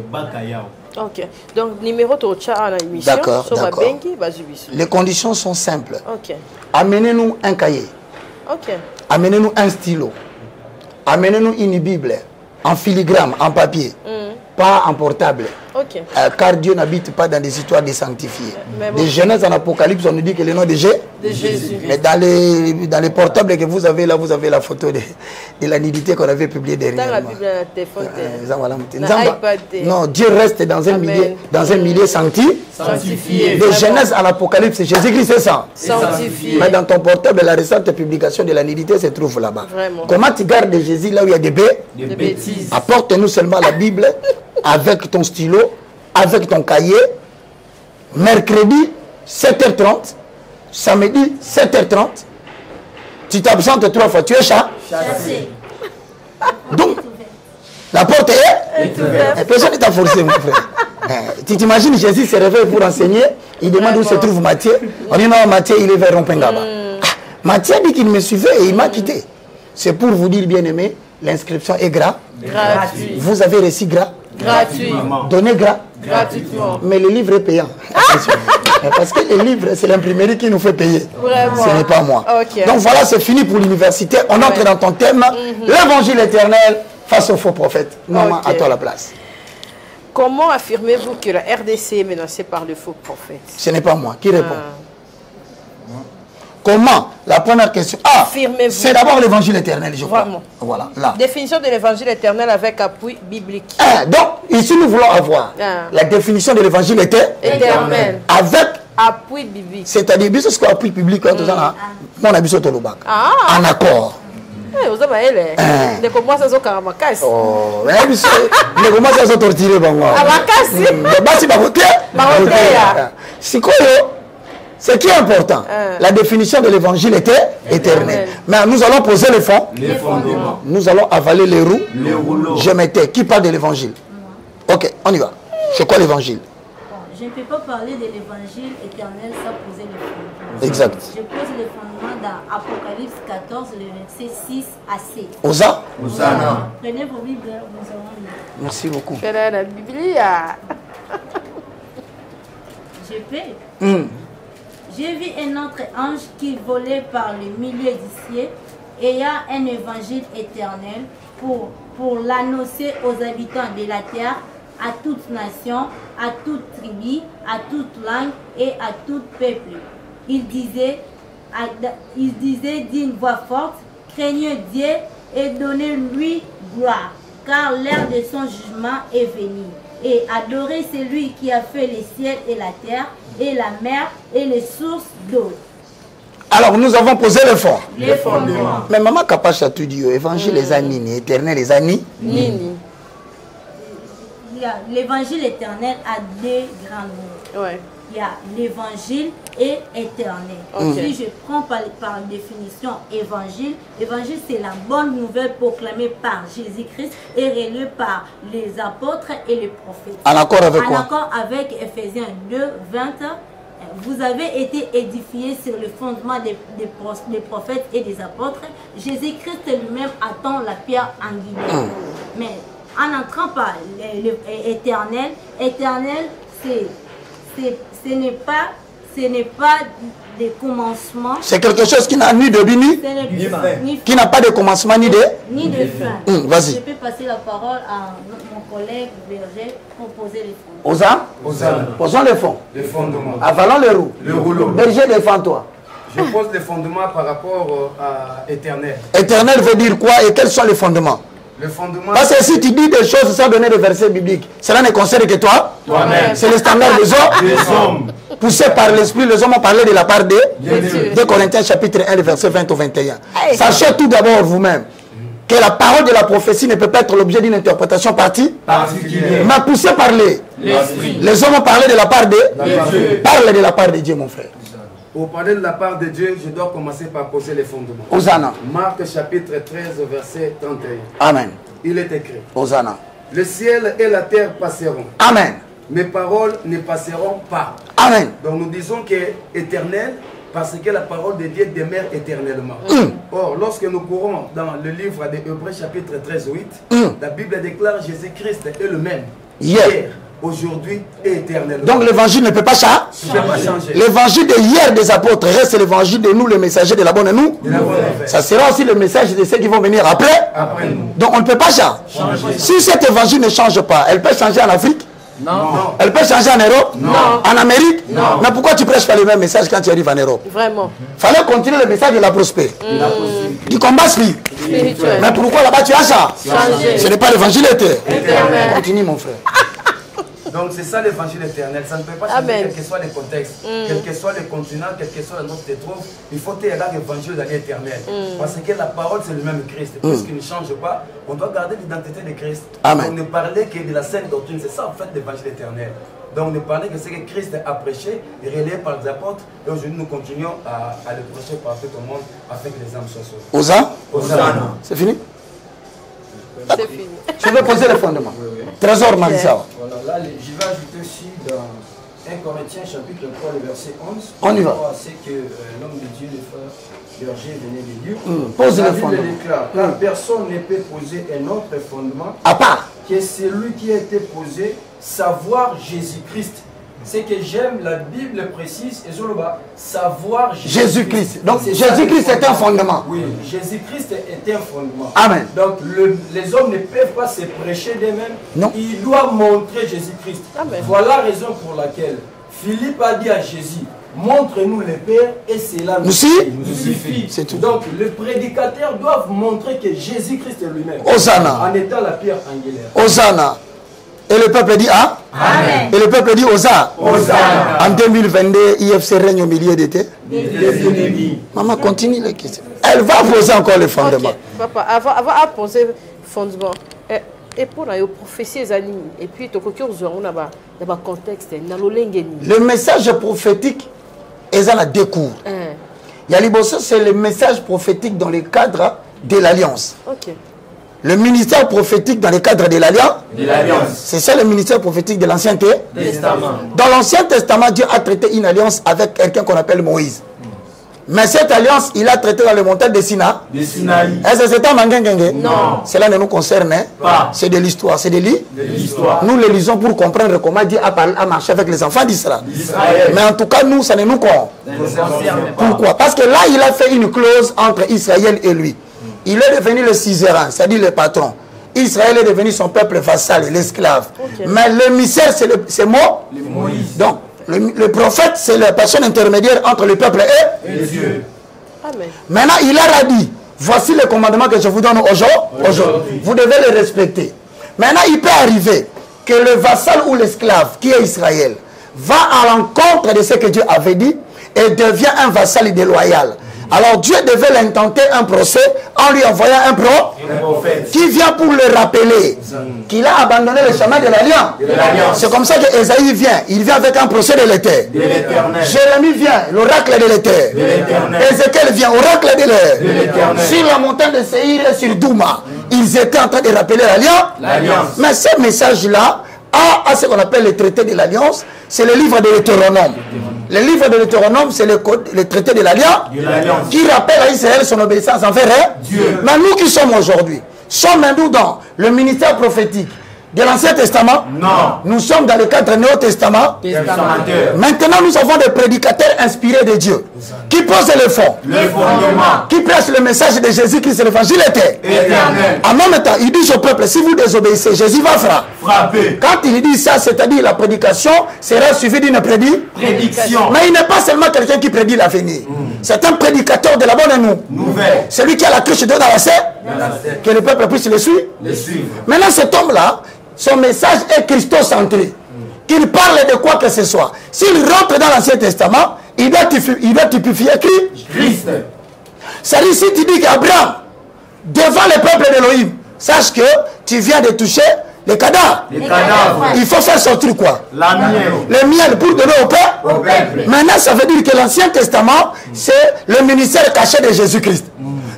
Bakayao. Ok. Donc, numéro de à la émission. D'accord. Les conditions sont simples. Amenez-nous un cahier. Amenez-nous un stylo. Amenez-nous une Bible en filigrane, en papier. Pas en portable. Car Dieu n'habite pas dans des histoires de sanctifiés. De Genèse en Apocalypse, on nous dit que le nom de Jésus. Mais dans les portables que vous avez là, vous avez la photo de la nudité qu'on avait publiée dernièrement. Non, Dieu reste dans un milieu sanctifié. De Genèse à l'Apocalypse, Jésus-Christ c'est ça. Sanctifié. Mais dans ton portable, la récente publication de la nudité se trouve là-bas. Comment tu gardes Jésus là où il y a des bêtises? Apporte-nous seulement la Bible avec ton stylo, avec ton cahier. Mercredi 7h30, samedi 7h30. Tu t'absentes 3 fois, tu es chassé. Donc, la porte est ouverte. Personne ne t'a forcé, mon frère. Tu t'imagines, Jésus se réveille pour enseigner. Il demande où se trouve Matthieu. On dit non, Matthieu, il est vers Rompengaba. Matthieu dit qu'il me suivait et il m'a quitté. C'est pour vous dire, bien aimé, l'inscription est gratuite. Vous avez reçu gratuitement. Donné gratuitement. Mais le livre est payant. Parce que les livres, c'est l'imprimerie qui nous fait payer. Vraiment. Ce n'est pas moi. Okay. Donc voilà, c'est fini pour l'université. On entre dans ton thème, l'évangile éternel face aux faux prophètes. Maman, à toi la place. Comment affirmez-vous que la RDC est menacée par le faux prophète? Ce n'est pas moi. Qui répond? Comment? La première question. Ah, c'est d'abord l'évangile éternel, je crois. Vraiment. Voilà, là. Définition de l'évangile éternel avec appui biblique. Donc, ici, nous voulons avoir la définition de l'évangile éternel avec appui biblique. C'est-à-dire, bis ce appui public, on a besoin de l'obac. En accord. Vous avez de comment ça se casse. Oh, mais de comment ça se torture, c'est quoi? Ce qui est important, la définition de l'évangile était éternelle. Mais nous allons poser les fonds. Les fondements. Nous allons avaler les roues. Les rouleaux. Je m'étais. Qui parle de l'évangile? Ok, on y va. C'est quoi l'évangile? Je ne peux pas parler de l'évangile éternel sans poser les fondements. Exact. Je pose les fondements dans Apocalypse 14, le verset 6 à 7. Osa? Prenez vos Bibles, nous allons lire. Merci beaucoup. La Bible. Je peux. J'ai vu un autre ange qui volait par le milieu du ciel, ayant un évangile éternel pour l'annoncer aux habitants de la terre, à toute nation, à toute tribu, à toute langue et à tout peuple. Il disait d'une voix forte, craignez Dieu et donnez-lui gloire, car l'heure de son jugement est venue. Et adorez celui qui a fait les ciels et la terre, et la mer, et les sources d'eau. Alors nous avons posé le fond. Les fondements. Mais maman Kapache a tout dit, évangile les années, éternel les années. Nini. L'évangile éternel a deux grands mots. Ouais. Il y a l'évangile et éternel. Si je prends par définition évangile, évangile c'est la bonne nouvelle proclamée par Jésus-Christ et relayée par les apôtres et les prophètes. En accord avec quoi? En accord avec Ephésiens 2, 20. Vous avez été édifiés sur le fondement des prophètes et des apôtres. Jésus-Christ lui-même attend la pierre angulaire. Mais en entrant par l'éternel, ce n'est pas des commencements. C'est quelque chose qui n'a ni début ni fin. Qui n'a pas de commencement ni de fin. Vas-y. Je peux passer la parole à mon collègue Berger pour poser les fonds. Posons les fonds. Les fondements. Avalons les roues. Le rouleau. Berger, défends-toi. Je pose les fondements par rapport à éternel. Éternel veut dire quoi et quels sont les fondements? Le fondement. Parce que si tu dis des choses sans donner de versets bibliques, cela ne concerne que toi. C'est le standard des hommes. Poussé par l'esprit, les hommes ont parlé de la part de 2 Corinthiens chapitre 1, verset 20 au 21. Sachez tout d'abord vous-même que la parole de la prophétie ne peut pas être l'objet d'une interprétation particulière. Mais poussé par l'esprit. Les hommes ont parlé de la part de Dieu. Parle de la part de Dieu, mon frère. Pour parler de la part de Dieu, je dois commencer par poser les fondements. Hosanna. Marc chapitre 13, verset 31. Amen. Il est écrit. Hosanna. Le ciel et la terre passeront. Amen. Mes paroles ne passeront pas. Amen. Donc nous disons que éternel, parce que la parole de Dieu demeure éternellement. Or, lorsque nous courons dans le livre de Hébreux chapitre 13, 8, la Bible déclare Jésus-Christ est le même. Hier, aujourd'hui et éternellement. Donc l'évangile ne peut pas changer. L'évangile de hier des apôtres reste l'évangile de nous, les messagers de la bonne nous. Ça sera aussi le message de ceux qui vont venir après nous. Donc on ne peut pas changer. Si cet évangile ne change pas, elle peut changer en Afrique? Non. Elle peut changer en Europe? Non. En Amérique? Non. Mais pourquoi tu prêches pas le même message quand tu arrives en Europe? Vraiment. Fallait continuer le message de la prospérité. Du combat spirituel. Mais pourquoi là-bas tu as ça? Ce n'est pas l'évangile éternel. Continue mon frère. Donc c'est ça l'évangile éternel. Ça ne peut pas changer quel que soit les contextes, quel que soit le continent, quel que soit l'endroit où tu te trouves. Il faut te regarder l'évangile éternel. Parce que la parole c'est le même Christ. Puisqu'il ne change pas, on doit garder l'identité de Christ. Amen. Donc ne parler que de la sainte doctrine. C'est ça en fait l'évangile éternel. Donc ne parler que ce que Christ a prêché, relayé par les apôtres. Et aujourd'hui nous continuons à le prêcher partout au monde afin que les âmes soient sauvées. Hosanna. C'est fini? C'est fini. Tu veux poser le fondement? Trésor Manissa. Voilà, là, je vais ajouter aussi dans 1 Corinthiens chapitre 3, le verset 11. On y va. C'est que l'homme de Dieu, le frère Berger, venait de dire. Pose la le Bible fondement. déclare, car personne ne peut poser un autre fondement à part que celui qui a été posé, savoir Jésus-Christ. c'est que j'aime la Bible précise et savoir Jésus-Christ. Donc Jésus-Christ est un fondement. Oui, Jésus-Christ est un fondement. Amen. Donc les hommes ne peuvent pas se prêcher d'eux-mêmes. Non. Ils doivent montrer Jésus-Christ. Voilà la raison pour laquelle Philippe a dit à Jésus, montre-nous le Père et cela nous suffit. C'est tout. Donc les prédicateurs doivent montrer que Jésus-Christ est lui-même. Hosanna. En étant la pierre angulaire. Hosanna. Et le peuple dit ah. Amen. Et le peuple dit Hosanna. Hosanna. En 2022, IFC règne au milieu de tes ennemis. Maman, continue les questions. Elle va poser encore le fondement. Okay. Papa, avant à poser le fondement, et pour la prophétie, et puis tu as un contexte, le message prophétique est à la découverte. Yaliboso, c'est le message prophétique dans le cadre de l'alliance. Okay. Le ministère prophétique dans le cadre de l'alliance, c'est ça le ministère prophétique de l'Ancien Testament. Dans l'Ancien Testament, Dieu a traité une alliance avec quelqu'un qu'on appelle Moïse. Mais cette alliance, il a traité dans le montagne de Sinaï. Est-ce que c'est un manguingue? Non. Cela ne nous concerne pas. C'est de l'histoire. C'est de l'histoire. Nous le lisons pour comprendre comment Dieu a marché avec les enfants d'Israël. Mais en tout cas, nous, ça ne nous concerne. Pourquoi? Parce que là, il a fait une clause entre Israël et lui. Il est devenu le suzerain, c'est-à-dire le patron. Israël est devenu son peuple vassal, l'esclave. Okay. Mais l'émissaire, c'est Moïse. Donc, le prophète, c'est la personne intermédiaire entre le peuple et Dieu. Amen. Maintenant, il a dit, voici le commandement que je vous donne aujourd'hui. Vous devez le respecter. Maintenant, il peut arriver que le vassal ou l'esclave, qui est Israël, va à l'encontre de ce que Dieu avait dit et devient un vassal déloyal. Alors Dieu devait l'intenter un procès en lui envoyant un prophète qui vient pour le rappeler qu'il a abandonné le chemin de l'alliance. C'est comme ça que Ésaïe vient. Il vient avec un procès de l'Éternel. Jérémie vient, l'oracle de l'Éternel. Ézéchiel vient, oracle de l'Éternel. Sur la montagne de Séir et sur Douma, ils étaient en train de rappeler l'alliance. Mais ce message-là a ce qu'on appelle le traité de l'alliance. C'est le livre de l'Eutéronome. Le livre de l'Eutéronome, c'est le traité de l'alliance qui rappelle à Israël son obéissance envers Dieu. Mais nous qui sommes aujourd'hui, sommes-nous dans le ministère prophétique de l'Ancien Testament? Non. Nous sommes dans le cadre Néo-Testament. Maintenant, nous avons des prédicateurs inspirés de Dieu qui posent le fond, qui prêchent le message de Jésus-Christ, l'évangile éternel. En même temps, il dit au peuple, si vous désobéissez, Jésus va frapper. Quand il dit ça, c'est-à-dire la prédication sera suivie d'une prédiction. Mais il n'est pas seulement quelqu'un qui prédit l'avenir. C'est un prédicateur de la bonne nouvelle. Celui qui a la cruche de dans la serre, que le peuple puisse le suivre. Maintenant, cet homme-là, son message est christocentré. Qu'il parle de quoi que ce soit. S'il rentre dans l'Ancien Testament, il doit typifier Christ. C'est-à-dire, si tu dis qu'Abraham, devant le peuple d'Élohim, sache que tu viens de toucher les cadavres. Il faut faire sortir quoi? Le miel pour donner au peuple. Maintenant, ça veut dire que l'Ancien Testament, c'est le ministère caché de Jésus-Christ.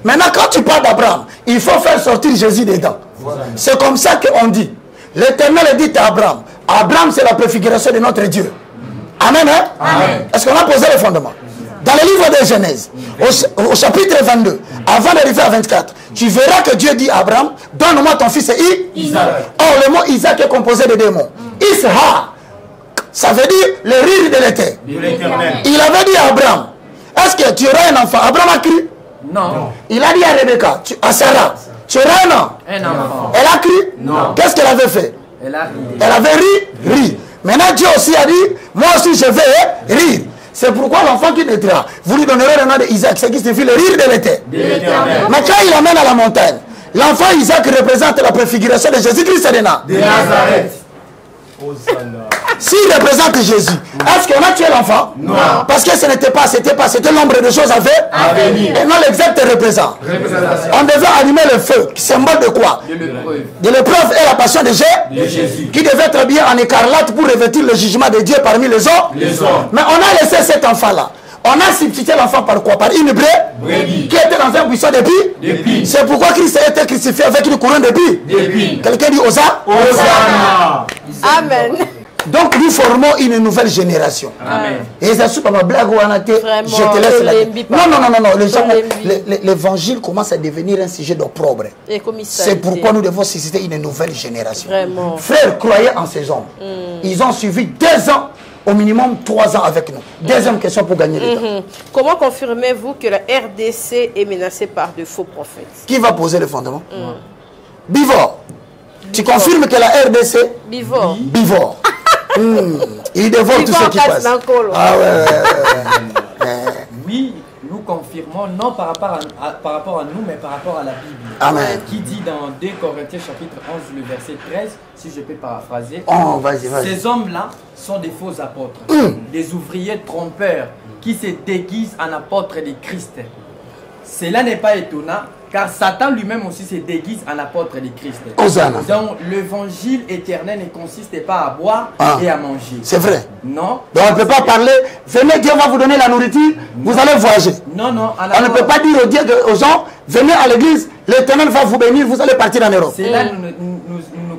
Maintenant, quand tu parles d'Abraham, il faut faire sortir Jésus dedans. C'est comme ça qu'on dit. L'Éternel dit à Abraham. Abraham, c'est la préfiguration de notre Dieu. Amen, hein? Amen. Est-ce qu'on a posé le fondement? Dans le livre de Genèse, au chapitre 22, avant d'arriver à 24, tu verras que Dieu dit à Abraham, donne-moi ton fils Isaac. Or, le mot Isaac est composé de deux mots. Isaac, ça veut dire le rire de l'Éternel. Il avait dit à Abraham, est-ce que tu auras un enfant? Abraham a crié. Non. Il a dit à Rebecca, à Sarah, tu auras un enfant. Elle a crié. Non. Qu'est-ce qu'elle avait fait? Elle avait ri. Maintenant, Dieu aussi a dit, moi aussi je vais rire. C'est pourquoi l'enfant qui naîtra, vous lui donnerez le nom d'Isaac, ce qui signifie le rire de l'Éternel. Mais quand il l'amène à la montagne, l'enfant Isaac représente la préfiguration de Jésus-Christ de Nazareth. S'il représente Jésus, est-ce qu'on a tué l'enfant? Non. Parce que ce n'était pas, c'était l'ombre de choses à venir. Et non l'exact représente. On devait allumer le feu, symbole de quoi? De l'épreuve et la passion de Jésus, qui devait être bien en écarlate pour revêtir le jugement de Dieu parmi les hommes. Mais on a laissé cet enfant-là. On a substitué l'enfant par quoi? Par une brebis qui était dans un buisson d'épis. C'est pourquoi Christ a été crucifié avec une couronne d'épis. Quelqu'un dit Hosanna. Amen. Donc nous formons une nouvelle génération. Amen. Et ça suit ma blague ou anaté. Je te laisse la. Non. L'évangile commence à devenir un sujet d'opprobre. C'est pourquoi nous devons susciter une nouvelle génération. Vraiment. Frères, croyez en ces hommes. Ils ont suivi 2 ans, au minimum 3 ans avec nous. Deuxième question pour gagner le temps. Comment confirmez-vous que la RDC est menacée par de faux prophètes? Qui va poser le fondement? Bivor. Tu confirmes que la RDC? Bivor. Il dévore tout ce qui passe. Ah ouais. Oui, nous confirmons, non par rapport à nous, mais par rapport à la Bible. Amen. Qui dit dans 2 Corinthiens chapitre 11, le verset 13, si je peux paraphraser. Oh, vas-y. Ces hommes-là sont des faux apôtres, des ouvriers trompeurs qui se déguisent en apôtres de Christ. Cela n'est pas étonnant, car Satan lui-même aussi se déguise en apôtre de Christ. Hosanna. Donc l'évangile éternel ne consiste pas à boire et à manger. C'est vrai. Non. Donc on ne peut pas parler, venez, Dieu va vous donner la nourriture, vous allez voyager. Non. On ne peut pas dire aux gens, venez à l'église, l'éternel va vous bénir, vous allez partir en Europe. Cela ne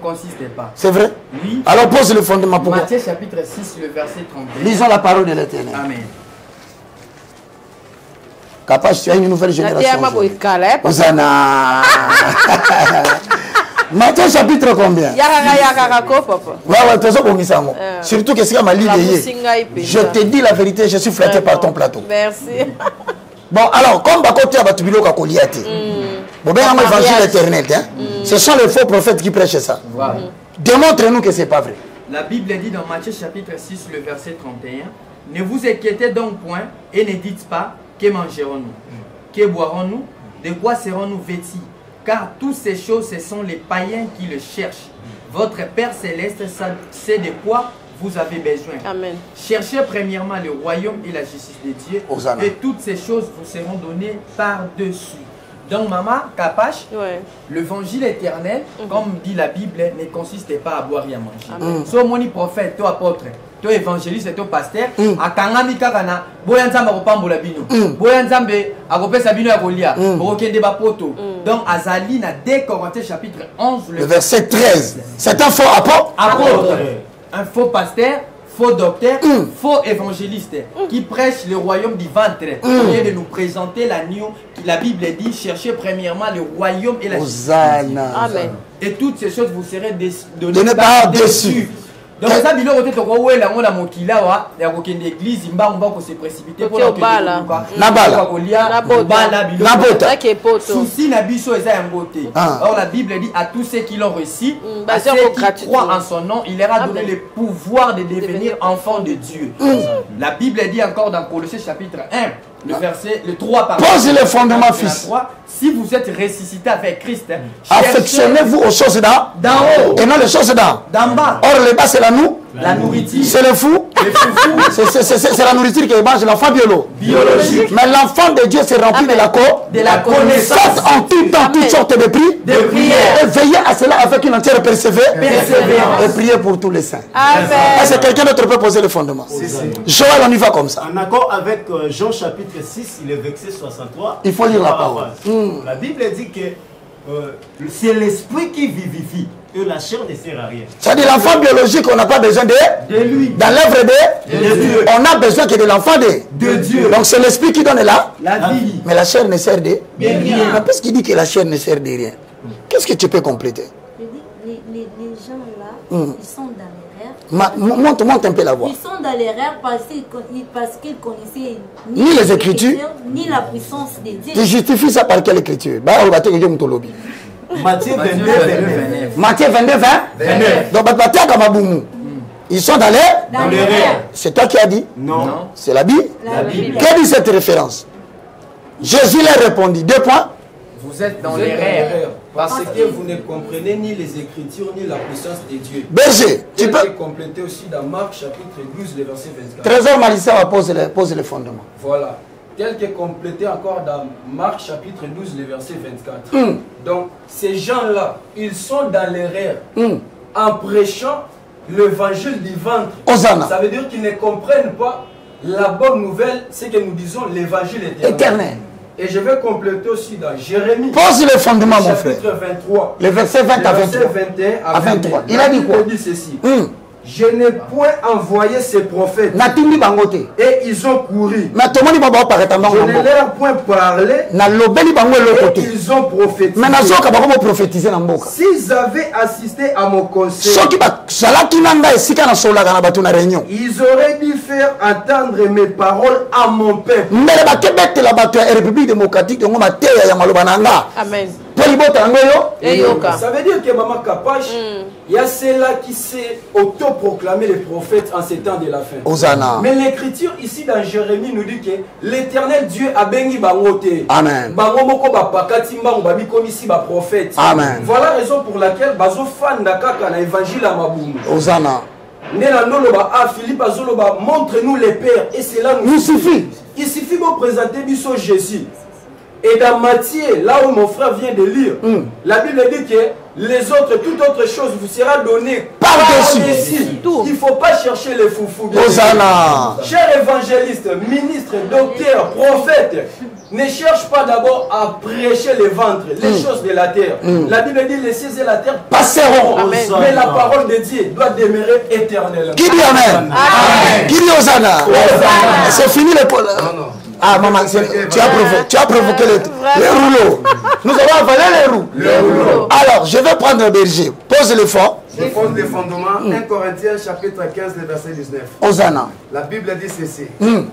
consiste pas. C'est vrai? Oui. Alors pose le fondement pour Matthieu chapitre 6, le verset 31. Lisons la parole de l'éternel. Amen. Capable, tu as une nouvelle génération. Hosanna. Matthieu chapitre combien? Surtout que c'est ma ligne. Je te dis la vérité, je suis flatté par ton plateau. Merci. Bon, alors, comme Bakote Abatubilo Kakoliate, évangile éternel, ce sont les faux prophètes qui prêchent ça. Démontre-nous que ce n'est pas vrai. La Bible dit dans Matthieu chapitre 6, le verset 31, ne vous inquiétez donc point et ne dites pas que mangerons-nous, que boirons-nous, de quoi serons-nous vêtis, car toutes ces choses, ce sont les païens qui le cherchent. Votre Père Céleste sait de quoi vous avez besoin. Amen. Cherchez premièrement le royaume et la justice de Dieu, Hosanna. et toutes ces choses vous seront données par-dessus. Donc, maman, Kapache, l'évangile éternel, comme dit la Bible, ne consiste pas à boire et à manger. So, mon prophète, toi apôtre, toi évangéliste, toi pasteur, à Kangami Kakana, Boyanzamba Kopambola Bino, Boyanzambe, à Kopesa Bino à Golia, Borokende Bapoto. Donc, Azali, na 2 Corinthiens chapitre 11, le verset 13. C'est un faux apôtre. Un faux pasteur, faux docteur, faux évangéliste qui prêche le royaume du ventre. Au lieu de nous présenter l'agneau, la Bible dit cherchez premièrement le royaume et la justice. Amen. Et toutes ces choses vous serez données par-dessus. Donc ça bilo côté to ko wela ngona mokila wa ya ko kende église mbangu mbako se précipiter pour la bala souci na biso eza ya ngote. Or la Bible dit à tous ceux qui l'ont reçu, à ceux qui croient en son nom, il leur a donné le pouvoir de devenir enfants de Dieu. La Bible dit encore dans Colossiens chapitre 1, le verset, le 3 pardon. Posez le fondement, fils. Si vous êtes ressuscité avec Christ, affectionnez-vous aux choses d'en haut et non les choses d'en bas. Or, le bas, c'est la nourriture. C'est le fou. C'est la nourriture qui mange l'enfant biologique. Mais l'enfant de Dieu s'est rempli de la connaissance. Faites en tout temps toutes sortes de prières. Et veillez à cela avec une entière persévérance. Et priez pour tous les saints. Est-ce que quelqu'un d'autre peut poser le fondement? Joël, on y va comme ça. En accord avec Jean chapitre 6, il est verset 63. Il faut lire la parole. La Bible dit que c'est l'esprit qui vivifie et la chair ne sert à rien. C'est-à-dire l'enfant biologique, on n'a pas besoin de lui. Dans l'œuvre de Dieu, on a besoin que de l'enfant de Dieu. Donc c'est l'esprit qui donne la vie. Mais la chair ne sert de rien. Mais puisqu'il dit que la chair ne sert de rien, qu'est-ce que tu peux compléter? Les gens là, ils sont dans l'erreur. Monte un peu la voix. Ils sont dans l'erreur parce qu'ils connaissaient ni les Écritures, ni la puissance de Dieu. Tu justifies ça par quelle écriture? Matthieu 22, 29. Matthieu 22, 29. Donc, ils sont dans l'erreur. C'est toi qui as dit? Non. C'est la Bible? Quelle dit cette référence? Jésus leur répondit. 2 points. Vous êtes dans l'erreur. Parce que vous ne comprenez ni les Écritures ni la puissance de Dieu. Berger, tu peux compléter aussi dans Marc chapitre 12, le verset 24. Trésor Malissa pose le fondement. Voilà. Tel que complété encore dans Marc chapitre 12, le verset 24. Donc, ces gens-là, ils sont dans l'erreur en prêchant l'évangile du ventre. Hosanna. Ça veut dire qu'ils ne comprennent pas la bonne nouvelle, c'est que nous disons l'évangile éternel. Et je vais compléter aussi dans Jérémie. Pose le fondement, mon frère. Chapitre 23. Le verset 20 à 23. 21 à 23. Il a dit quoi? Il dit ceci. Je n'ai point envoyé ces prophètes. Et ils ont couru. Mais je ne leur ai point parlé. Et ils ont prophétisé. S'ils avaient assisté à mon conseil, ils auraient dû faire entendre mes paroles à mon peuple. Amen. Ça veut dire que Maman Kapache, il y a ceux-là qui s'est autoproclamé les prophètes en ces temps de la fin. Osana. Mais l'écriture ici dans Jérémie nous dit que l'éternel Dieu a béni Bangote. Amen. Amen. Voilà la raison pour laquelle Bazo fan d'Akaka na évangile à Maboum. Osana. Philippe Azoloba, montre-nous les pères et cela nous suffit. Il suffit de présenter Bisso Jésus. Et dans Matthieu, là où mon frère vient de lire, la Bible dit que les autres, toute autre chose vous sera donnée par-dessus. Il ne faut pas chercher les foufous. Chers évangélistes, ministres, docteurs, prophètes, ne cherche pas d'abord à prêcher les ventres, les choses de la terre. La Bible dit les cieux et la terre passeront. Mais la parole de Dieu doit demeurer éternellement. Qui dit Amen? Qui dit Osana? C'est fini les pôles. Ah maman, tu as provoqué les rouleaux. Nous avons avalé les rouleaux. Alors, je vais prendre le berger. Pose le fond. Je pose le fondement. 1 Corinthiens chapitre 15, le verset 19. Osana. La Bible dit ceci.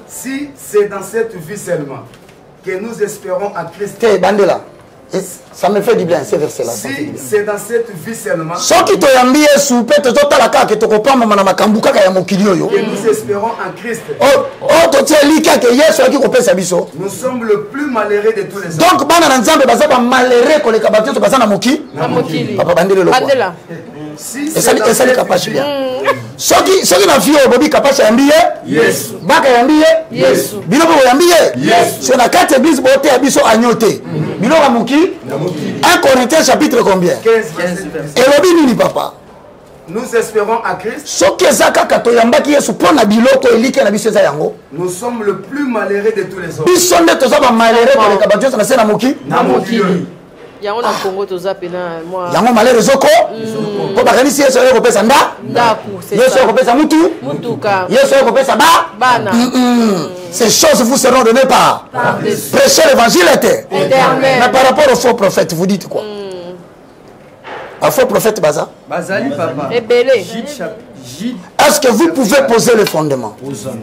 Si c'est dans cette vie seulement que nous espérons en Christ. Bandela. Ça me fait du bien ce verset-là. Si c'est dans cette vie seulement que nous espérons en Christ, nous sommes le plus malheureux de tous les hommes. Donc, si c'est dans cette vie, soki na fio bobi kapasha yambiye Yesu baka yambiye Yesu biloko yambiye Yesu c'est na 4 églises bote ya biso anyote biloko muki 1 Corinthiens chapitre combien 15 et lobi nini papa nous espérons à Christ soki ezaka kato yambaki Yesu pona biloko elike na biso za yango nous sommes le plus malheureux de tous les hommes biso nde tozaba malheureux pour les kabatio na sena muki na mokili yango na Congo tozape na moi yango malheureux zoko ko bakanisi Yesu yo kopesa ndaku Yesu yo kopesa mutuka Yesu yo kopesa bana ces choses vous seront données par prêcher l'évangile éternel. Mais par rapport au faux prophète vous dites quoi un faux prophète baza bazali papa ebele est-ce que vous pouvez poser le fondement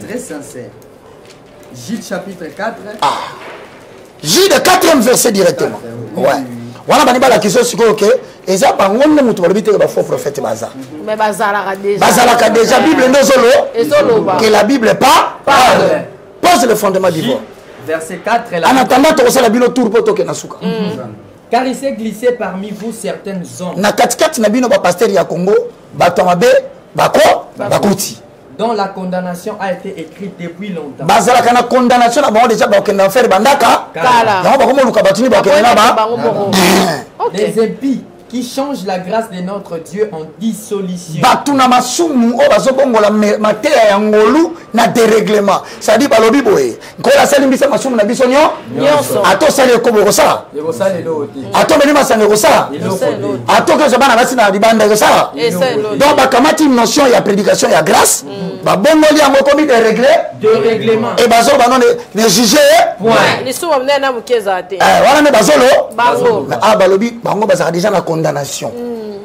très sincère Gilles chapitre 4 Gilles de 4e verset directement ouais voilà bani bala kiso siko que eza bangonne mutu balobite ba faux prophète baza mais bazalaka déjà Bible ndozolo que la Bible parle pose le fondement du mot verset 4 en attendant to la bilo tour poto ke nasuka car il s'est glissé parmi vous certaines zones na katikati na bino ba pasteur ya Congo bato mabe bakuti dont la condamnation a été écrite depuis longtemps. Bazalaka na condamnation na bango déjà bakenda faire bandaka kala yango bakomo luka batuni bakenda ba les impies qui change la grâce de notre Dieu en dissolution. Batuna masumu o bazobongola mateya ya ngolu na dérèglement. Ça dit balobi boye. Ngola sali mbisa masumu na biso nyonso. Ato sali ko bokosa. Yebosale loti. Ato meni masanga kosa. Ato ke zabana basi na libanda kosa. Donc bakamati notion ya prédication ya grâce. Ba bongoli yango komi de règlement. Et bazo banon ne juger point. Les sous amener na mukeza te. Voilà me bazolo. Bango. Ah balobi bango bazaka déjà na condamnation.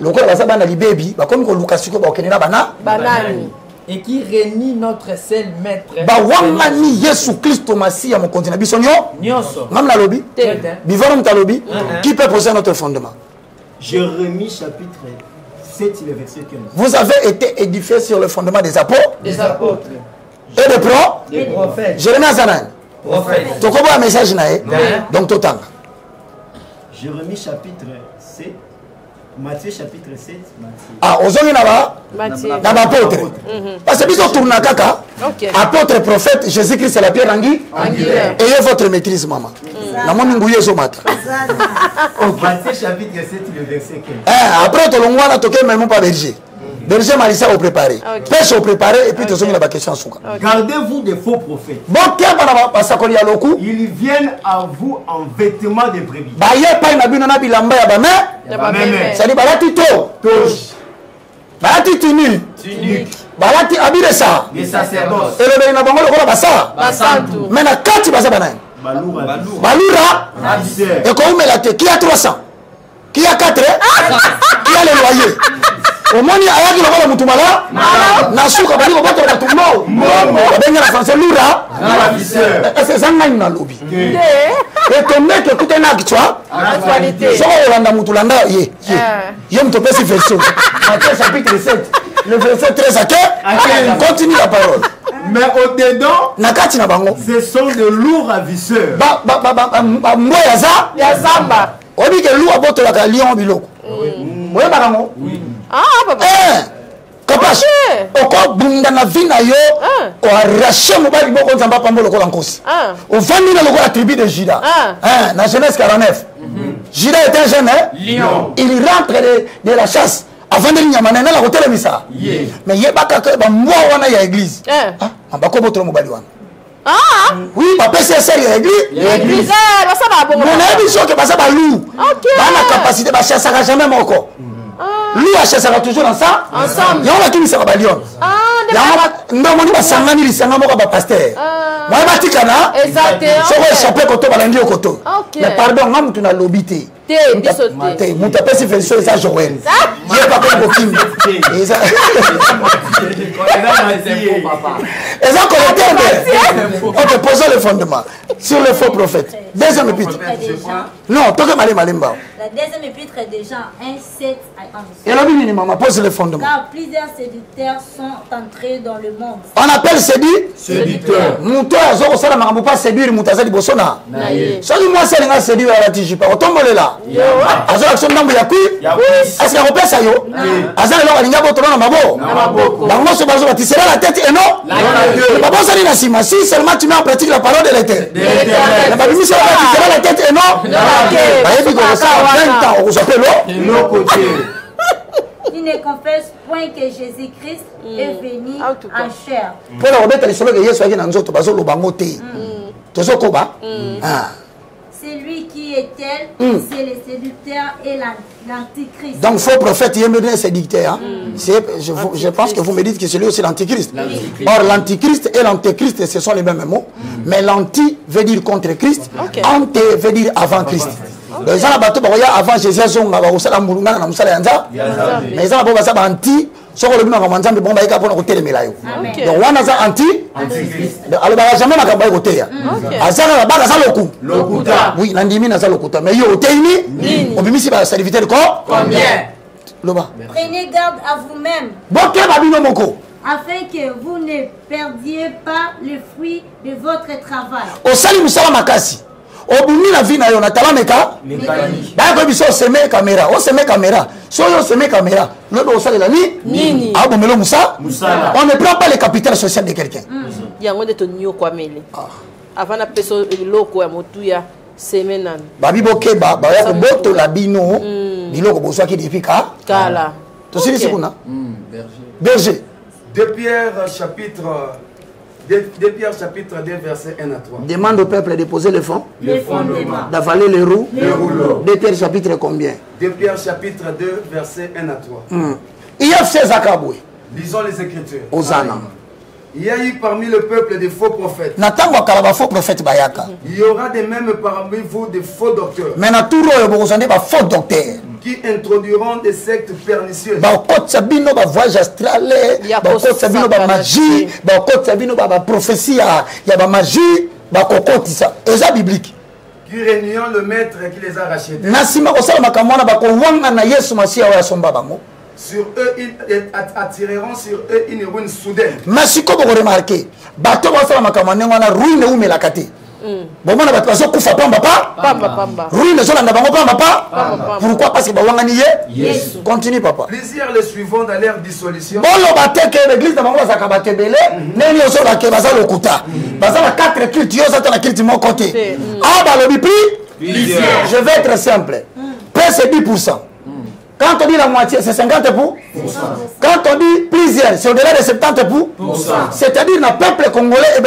Lokola baza bana libebi bakomi ko lukasiko ba okenela bana banani et qui renie notre seul maître ba wamani Yesu Christ Masia mon continent biso nyonso même la lobby bivoro mtalobi qui peut poser notre fondement. Jérémie chapitre 7 le verset 15. Vous avez été édifiés sur le fondement des apôtres et des prophètes. Jérémie Azanan prophète to ko ba message nae donc totanga Jérémie chapitre 7 Matthieu chapitre 7 ah ozongi na ba apôtre parce que biso tourna kaka apôtre prophète Jésus-Christ c'est la pierre angulaire ayez votre maîtrise maman na moni nguye zo mata Matthieu chapitre 7 le verset 15 après to longwa na toke même pas berger Marissa au préparé pêche au préparé et puis tozongi na ba question suka gardez-vous des faux prophètes bon tiens bana pasakoli ya loku ils viennent à vous en vêtements de brebis ba ye pa na bino na bilamba ya ba mais ça dit balati to balati tenu tunique. balati habit de ça. Des sacerdoces. Et le na bango lokola basa. Basantu. Mais na kati basa banani. Balura. Et quand on met la tête, qui a 300? Qui a 4? Qui a le loyer? Au moins, il y a qui lokola mutumala. Nasuka bali ko bato batumbo. Benga la français lura. C'est ça ngani na lobby. Et ton mec écoute un acte, tu vois? Actualité. So Olanda mutulanda ye. Ye mtope si version. Matthieu chapitre 7. Le verset 13 à 15. Continue la parole. Mais au-dedans, nakati na bango. Ce sont de lourds ravisseurs. Mbo yaza. Yazamba. On dit que loup a botte la lion biloko. Oui, barango. Ah, papa. Kapache. Oko bunda na vie na yo. O arraché mobali boko nzamba pambo lokola nkosi. O vandi na lokola tribu de Juda. Na Genèse 49. Juda était un jeune lion. Il rentre de la chasse. Avant de nyamana na la hôtel misa. Mais yebaka que ba mwa wana ya église. Ambako botro mobali wana. Ah oui, ma PCSR ya église. L'église, ça va bon. Mon ami so que basa ba loup. OK. Ba na capacité ba chasser jamais moko. Loup a chassé toujours ensemble. Ya on qui misa ba lion. Ya ndo moni ba sangani lisanga moko ba pasteur. Moi ba tikana. Exactement. So ko échapper koto ba langi koto. Mais pardon, ngam tu na lobité. T'es muta pesi version ça Joël. J'ai pas comme booking. Et ça on te pose le fondement sur le faux prophète. Deuxième épître. Non, toi que malemba. La deuxième épître est déjà 1:7 à 11. Et la Bible maman pose le fondement. Car plusieurs séducteurs sont entrés dans le monde. On appelle séducteur. Mouto azo sala makambo pas séduire mutaza libosona. Soki moi c'est nga séduire à la tijipa. Otombolela. Azo action ndambo ya kui. Est-ce que on peut ça yo? Azana lo alinga botona na mabo. Bango so bazo batisera la tête et non. Babo ça ni na sima si seulement tu mets en pratique la parole de l'Éternel. La Bible ça batisera la tête et non. Ba yebi ko ça 20 ans on s'appelle l'eau côté. Il ne confesse point que Jésus-Christ est venu en chair. Pour la remettre les solo que Yesu na nzoto bazo lo bango te. Tozo koba. C'est lui qui est tel, c'est le séducteur et l'antichrist. Donc faux prophète, il est séducteur. Hein? Je pense que vous me dites que c'est lui aussi l'antichrist. Or l'antichrist et l'antéchrist, ce sont les mêmes mots. Mais l'anti veut dire contre Christ, ante veut dire avant Christ. Les gens avant Jésus, ils ont mais ils ont anti. Soko le bima kwa nzambe bomba ika pona kotelemela yo. Donc wana za anti alors jamais makamba ko teya. Azaka ba za lokuta. Oui, nandimi na za lokuta. Mais yo teini obimisi ba serviteur ko combien? Loba. Prenez garde à vous-même. Boke babino moko. Afin que vous ne perdiez pas le fruit de votre travail. Osali musala makasi. Obumi na vie na yo na talameka ba ko biso seme caméra o seme caméra so yo seme caméra le do sala nini abo melo musa on ne prend pas le capital social de quelqu'un yango de tonio kwa mele avant na peso loko ya motuya semenan babi bokeba ba ya ko boto la bino biloko boswa ki dipika kala to sili sikuna berger de Pierre chapitre 2 versets 1 à 3. Demande au peuple de poser le fond, d'avaler les roues. 2 Pierre chapitre combien? 2 Pierre chapitre 2 versets 1 à 3. Il y a fait Zakaboué. Lisons les Écritures. Osana. Il y a eu parmi le peuple des faux prophètes. Il y aura des mêmes parmi vous des faux docteurs. Qui introduiront des sectes pernicieuses. Voyage astral, magie, prophétie, magie, biblique. Qui réuniront le maître qui les a rachetés. Sur eux, ils attireront sur eux une ruine soudaine. Mais si vous remarquez, bateau va faire ma commande, on a ruine où mais la caté. Bon, on a pas besoin de faire pamba. Ruine sur la pamba. Pourquoi? Parce que Bawanga nié. Continue, papa. Plusieurs les suivants dans leur dissolution. Bon, le bateau que l'église de Bango Zakabate Belé, n'est pas sur la Kebaza Lokuta. Baza la 4 cultures, ça la culte de mon côté. Ah, bah le bipri. Je vais être simple. Paix c'est 10%. Quand on dit la moitié, c'est 50%. Quand on dit plusieurs, c'est au-delà de 70%. C'est-à-dire que le peuple congolais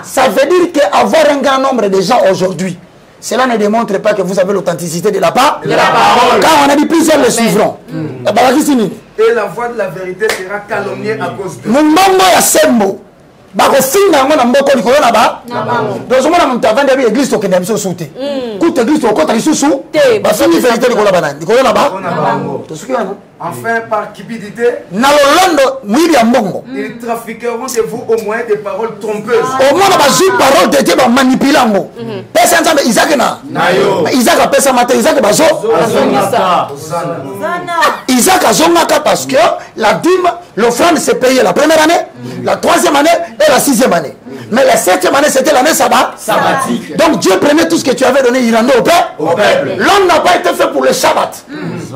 ça veut dire qu'avoir un grand nombre de gens aujourd'hui, cela ne démontre pas que vous avez l'authenticité de la parole. Quand on a dit plusieurs, le suivront. Et la voix de la vérité sera calomniée à cause de Mumbongo ya sembo. Bakofinga yango na mboko likolo na ba. Dozomona muntu avandi abi église tokende biso sute. Kuta église tokota lisusu. Bafingi vérité likolo banani. Likolo na ba. Tosuki wana. Enfin, par cupidité, ils trafiqueront de vous au moyen des paroles trompeuses. Au moins, les paroles de Dieu manipulent. Isaac a fait ça matin. Isaac a zonaka parce que la dîme, l'offrande s'est payée la première année, la troisième année et la sixième année. Mais la septième année, c'était l'année sabbatique. Donc Dieu prenait tout ce que tu avais donné, il rendait au peuple. L'homme n'a pas été fait pour le Shabbat.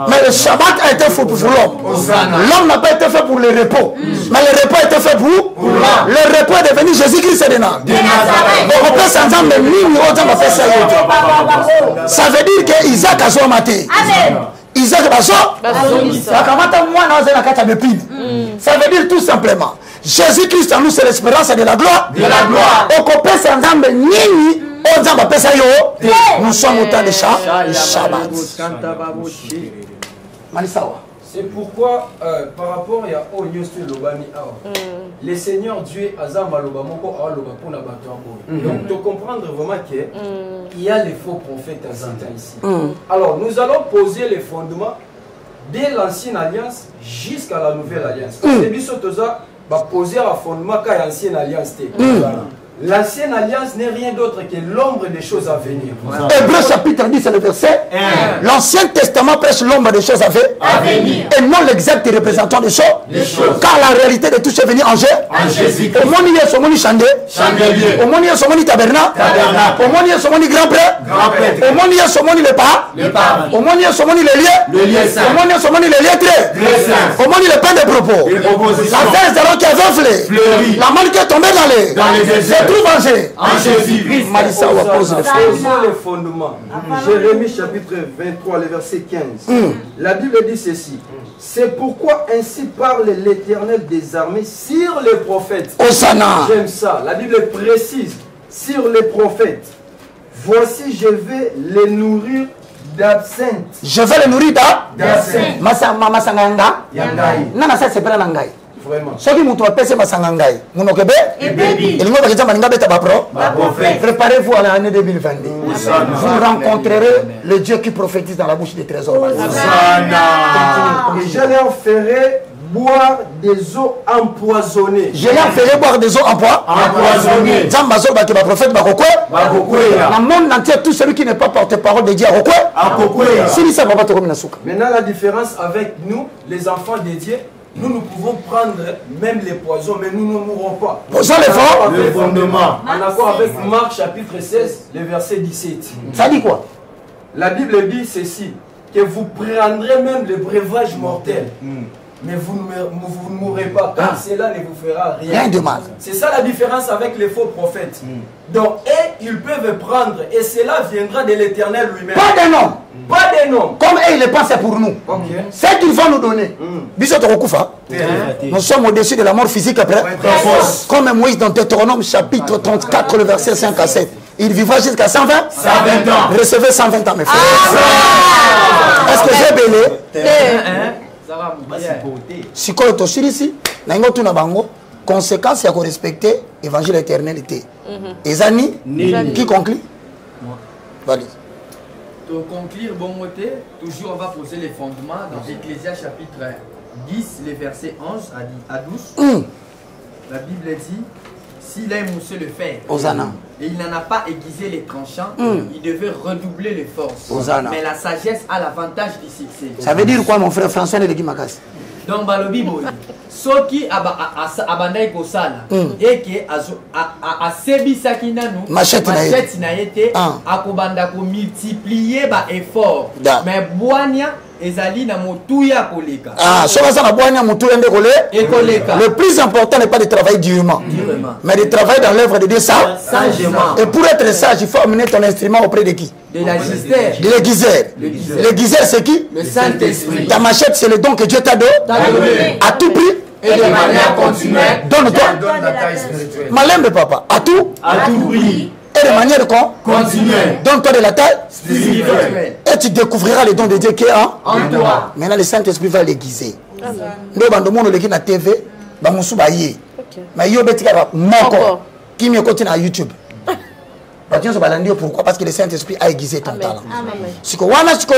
Mais le Shabbat a été fait pour l'homme. L'homme n'a pas été fait pour le repos. Mais le repos a été fait pour l'homme. Le repos est devenu Jésus-Christ de Nazareth. Donc on peut s'entendre, ça veut dire que Isaac a maté. Isaac a ça veut dire tout simplement, Jésus-Christ en nous, c'est l'espérance de la gloire. Nous sommes au temps de Shabbat. C'est pourquoi, par rapport à Lobani, le Seigneur Dieu Azam Alobamoko Alobapona Batambo. Donc, de comprendre vraiment qu'il y a les faux prophètes à Zanta ici. Alors, nous allons poser les fondements dès l'ancienne alliance jusqu'à la nouvelle alliance. Parce que Bissotoza va poser un fondement quand l'ancienne alliance était. L'ancienne alliance n'est rien d'autre que l'ombre des choses à venir. Hébreu chapitre 10, c'est le verset. L'Ancien Testament prêche l'ombre des choses à venir. Et non l'exact représentant des choses. Car la réalité de tout est venue en Jésus. Au monde, il y a son chandelier. Au monde, il y a son tabernacle. Au monde, il y a son grand-prêtre. Au monde, il y a son les parents. Au monde, il y a son les lieux. Au monde, il y a son les lettrés. Au monde, il y a le pain de propos. La thèse d'Aaron qui a gonflé. La manne qui est tombée dans les déserts. En Jésus-Christ. Le fondement. Jérémie chapitre 23, le verset 15. La Bible dit ceci. C'est pourquoi ainsi parle l'Éternel des armées sur les prophètes. J'aime ça. La Bible précise sur les prophètes. Voici, je vais les nourrir d'absinthe. Je vais les nourrir d'absinthe. Masanganga. Nana, ça c'est pas l'angaï. Ce qui m'a fait, c'est ma sangangaï. Mon okebe. Et le mot de préparez-vous à l'année 2022. Vous rencontrerez le Dieu qui prophétise dans la bouche des trésors. Et je leur ferai boire des eaux empoisonnées. Je leur ferai boire des eaux empoisonnées. Zambazo ba prophète ba kokwe. Dans le monde entier, tout celui qui n'est pas porte-parole de Dieu a kokwe. Si ça va pas te remettre souka. Maintenant la différence avec nous, les enfants de Dieu, nous pouvons prendre même les poisons, mais nous ne mourrons pas. Posons l'effort. Le fondement. En accord avec Marc chapitre 16, le verset 17. Ça dit quoi? La Bible dit ceci, que vous prendrez même le breuvage mortel. Mais vous ne mourrez pas, car cela ne vous fera rien de mal. C'est ça la différence avec les faux prophètes. Donc, ils peuvent prendre, et cela viendra de l'Éternel lui-même. Pas des noms. Pas des noms. Comme eux, ils le pensent pour nous. C'est qu'ils vont nous donner. Nous sommes au-dessus de la mort physique après. Comme Moïse dans Deutéronome chapitre 34, le verset 5 à 7. Il vivra jusqu'à 120 ans. Recevez 120 ans, mes frères. Est-ce que j'ai belé? Si tu es ici, tu as conséquence, il faut respecter l'évangile éternalité. Et Zani, qui conclut? Valise. Pour conclure, bon côté, toujours on va poser les fondements dans Ecclésias chapitre 10, les versets 11 à 12. La Bible dit, s'il a émoussé le fer, et il n'en a pas aiguisé les tranchants, il devait redoubler les forces. Mais la sagesse a l'avantage du succès. Ça veut dire quoi, mon frère François de Guimakas? Donc, balobi boy, ce qui abandonné ko sala, et que a sebi sakina nous, machette na été, akobanda ko multiplier ba effort. Mais boania ezali na motuya koleka. So ça na boania motuya ndé kolé. Le plus important n'est pas de travailler durement, mais de travailler dans l'œuvre de Dieu sagement. Et pour être sage, il faut amener ton instrument auprès de qui? De la gisère. De l'aiguiseur. L'aiguiseur, c'est qui? Le Saint-Esprit. Ta machette, c'est le don que Dieu t'a donné. À tout prix. Et de manière continuelle. Donne-toi. Malembe, papa. À tout prix. Et de manière continuelle. Donne-toi de la taille spirituelle. Et tu découvriras les dons de Dieu qui est en toi. Maintenant, le Saint-Esprit va l'aiguiser. ndo bando mono leki na TV ba musu ba ye mais yo betika moko qui me continue à YouTube Batiens au balandio pourquoi parce que le Saint-Esprit a aiguisé ton talent siko wana siko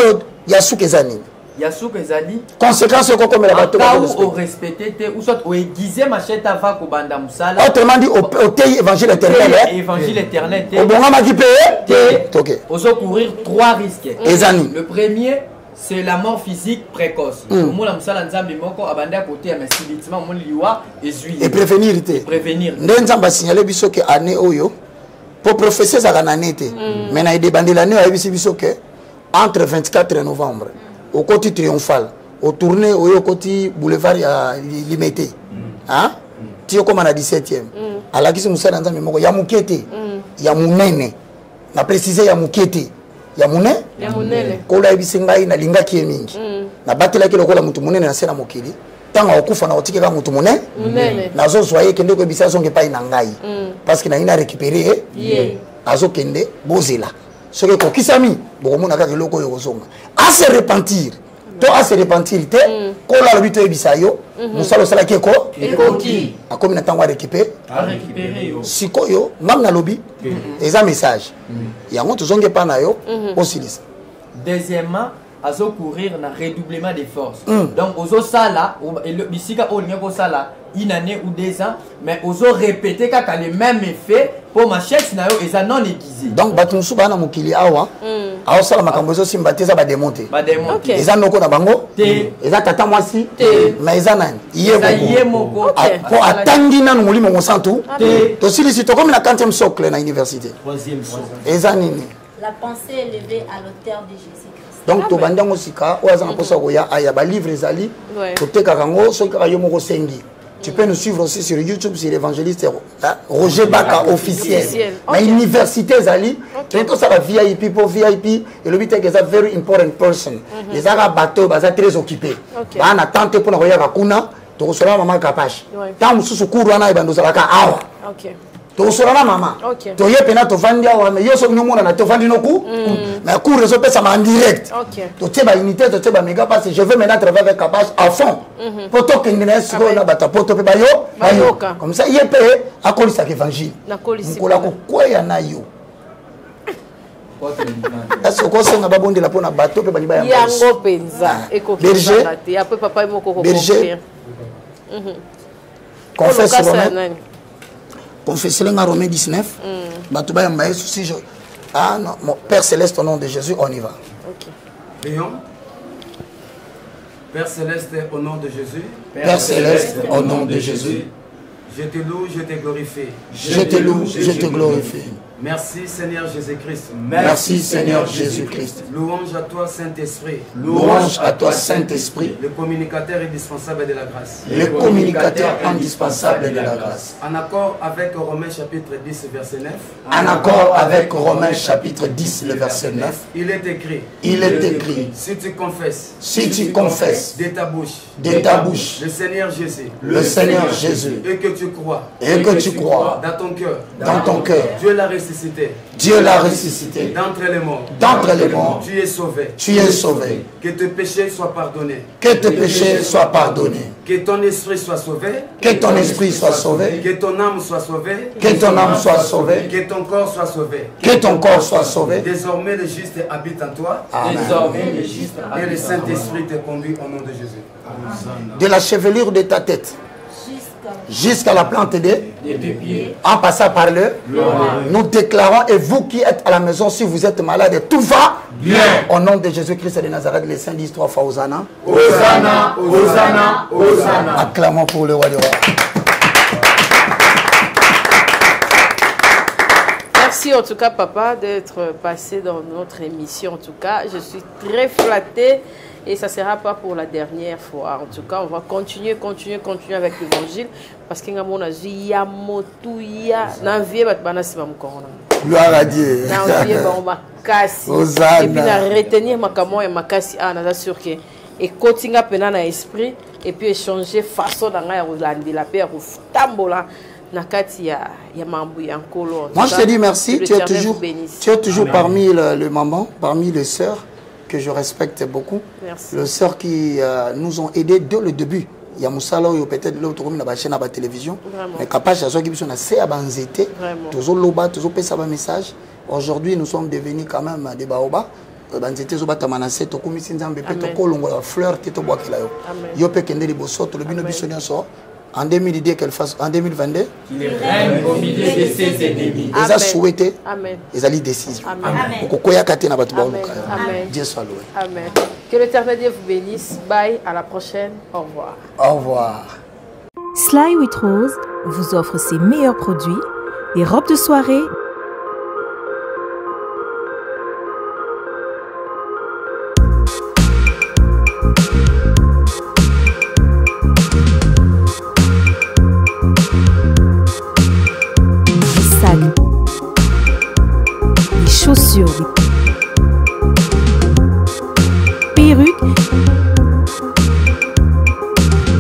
yasuke zani Yasuke ezali conséquence ko comme la bateau au respecter ou soit au aiguiser machette avant ko banda musala autrement dit au tei évangile éternel évangile éternel au bon ma qui paye OK ozo courir 3 risques ezani le premier c'est la mort physique précoce mo la musala nzambe moko abanda à côté mais subitement mon liwa et prévenir nzamba signaler biso que année oyo pour prophétie ça kananete mais na débandé l'année a biso que entre 24 novembre au côté triomphal au tourner au côté boulevard ya limité hein tio comme na 17e ala kisi musala nzambe moko ya mukete ya munene na préciser ya mukete ya munene ko la bisingai na linga ki mingi na batela ki lokola mutu munene na sena mokili tanga okufa na otike ka mutu munene nazo soye kende ko bisa songe pa ina ngai parce que na ina récupérer azo kende bozela ce que kokisami bokomona ka loko yo kozonga à se repentir te ko la lobito ebisa yo musalo sala ki ko ekoki akomi na tango récupérer yo sikoyo mam na lobi eza message yango tozonge pa na yo osilisa deuxièmement azo courir na redoublement des forces donc ozo sala bisika o linga ko sala une année ou 2 ans mais ozo répéter kaka le même effet pour ma chef na yo eza non aiguisé donc batunsu bana mokili awa awa sala makambo zo simbatiza ba démonter eza noko na bango eza tata mwasi mais eza nani iye moko po atangi nanu mulimo mosantu to silisi to comme la 4e socle na université 3e socle eza nini la pensée élevée à l'auteur de Jésus. Donc to bandango sika oza mposa koya aya ba livre ezali to teka kango so ka yo moko sengi. Tu peux nous suivre aussi sur YouTube sur l'évangéliste Roger Baka officiel. Mais université ezali to ça va VIP pour VIP et le but est que c'est very important person. Les ara bateau baza très occupé. Ba na tante pour na koya kuna to kosola mama kapashi. Ta mususu kuru wana ibando zalaka awa. OK. Tosolana mama toye pena tovandi awa mais yo so nyomona na tovandi noku mais cours réseau pesa en direct to teba unité to teba méga parce que je veux maintenant travailler avec Kabash à fond poto kengene siko na bata poto pe bayo comme ça yé pe akolisa évangile kola ko kwea na yo est-ce que ça na babondi la pona bato pe bani ba yango penza ekokisa te après papa moko ko berger confesse Romain confessez le Romain 19. Ah non, mon Père Céleste, au nom de Jésus, on y va. Prions. Père Céleste, au nom de Jésus. Père Céleste, au nom de Jésus. Je te loue, je te glorifie. Je te loue, je te glorifie. Merci Seigneur Jésus-Christ. Merci Seigneur Jésus-Christ. Louange à toi Saint-Esprit. Louange à toi Saint-Esprit. Le communicateur indispensable de la grâce. Le communicateur indispensable de la grâce. En accord avec Romains chapitre 10 verset 9. En accord avec Romains chapitre 10 le verset 9. Il est écrit. Il est écrit. Si tu confesses. Si tu confesses. De ta bouche. De ta bouche. Le Seigneur Jésus. Le Seigneur Jésus. Et que tu crois. Et que tu crois. Dans ton cœur. Dans ton cœur. Dieu l'a ressuscité. Dieu l'a ressuscité. D'entre les morts. D'entre les morts. Tu es sauvé. Tu es sauvé. Que tes péchés soient pardonnés. Que tes péchés soient pardonnés. Que ton esprit soit sauvé. Que ton esprit soit sauvé. Que ton âme soit sauvée. Que ton âme soit sauvée. Que ton corps soit sauvé. Que ton corps soit sauvé. Désormais le juste habite en toi. Amen. Désormais le juste et le Saint-Esprit te conduit au nom de Jésus. Amen. De la chevelure de ta tête jusqu'à la plante des pieds, en passant par le, nous déclarons, et vous qui êtes à la maison, si vous êtes malade, tout va bien. Au nom de Jésus-Christ de Nazareth, les saints disent 3 fois Hosanna. Hosanna, Hosanna, Hosanna. Acclamons pour le roi du roi. Merci en tout cas, papa, d'être passé dans notre émission. En tout cas, je suis très flattée. Et ça ne sera pas pour la dernière fois. En tout cas, on va continuer avec l'évangile. Parce qu'il y a mon avis, il y a motouya, n'envie pas de se faire. Gloire à Dieu. N'envie pas de Hosanna. Et puis, de retenir ma camo et ma cassi, on sûr que. Et continuer à peiner dans l'esprit. Et puis, échanger façon de la paix, tambola. Moi, je te dis merci. Tu es toujours parmi le maman, parmi les sœurs que je respecte beaucoup. Merci. Le sœur qui nous ont aidés dès le début. Il y a Moussala, peut-être l'autre comme la chaîne à la télévision. Mais capable, il y a ceux qui sont assez abanzétés. Toujours loba, toujours payé ça un message. Aujourd'hui, nous sommes devenus quand même des baobas. Banzété zobata manase to komi sinzambe pe to kolongo la fleur te to boakela yo. Yo pe kende li bosoto le bino biso nyonso. En 2010 qu'elle fasse en 2022 qu'il règne au milieu de ses ennemis. Ils ont souhaité. Amen. Ils ont dit décision. Amen. Dieu soit loué. Amen. Que l'Éternel Dieu vous bénisse. Bye, à la prochaine. Au revoir. Au revoir. Sly with Rose vous offre ses meilleurs produits, des robes de soirée, chaussures, perruques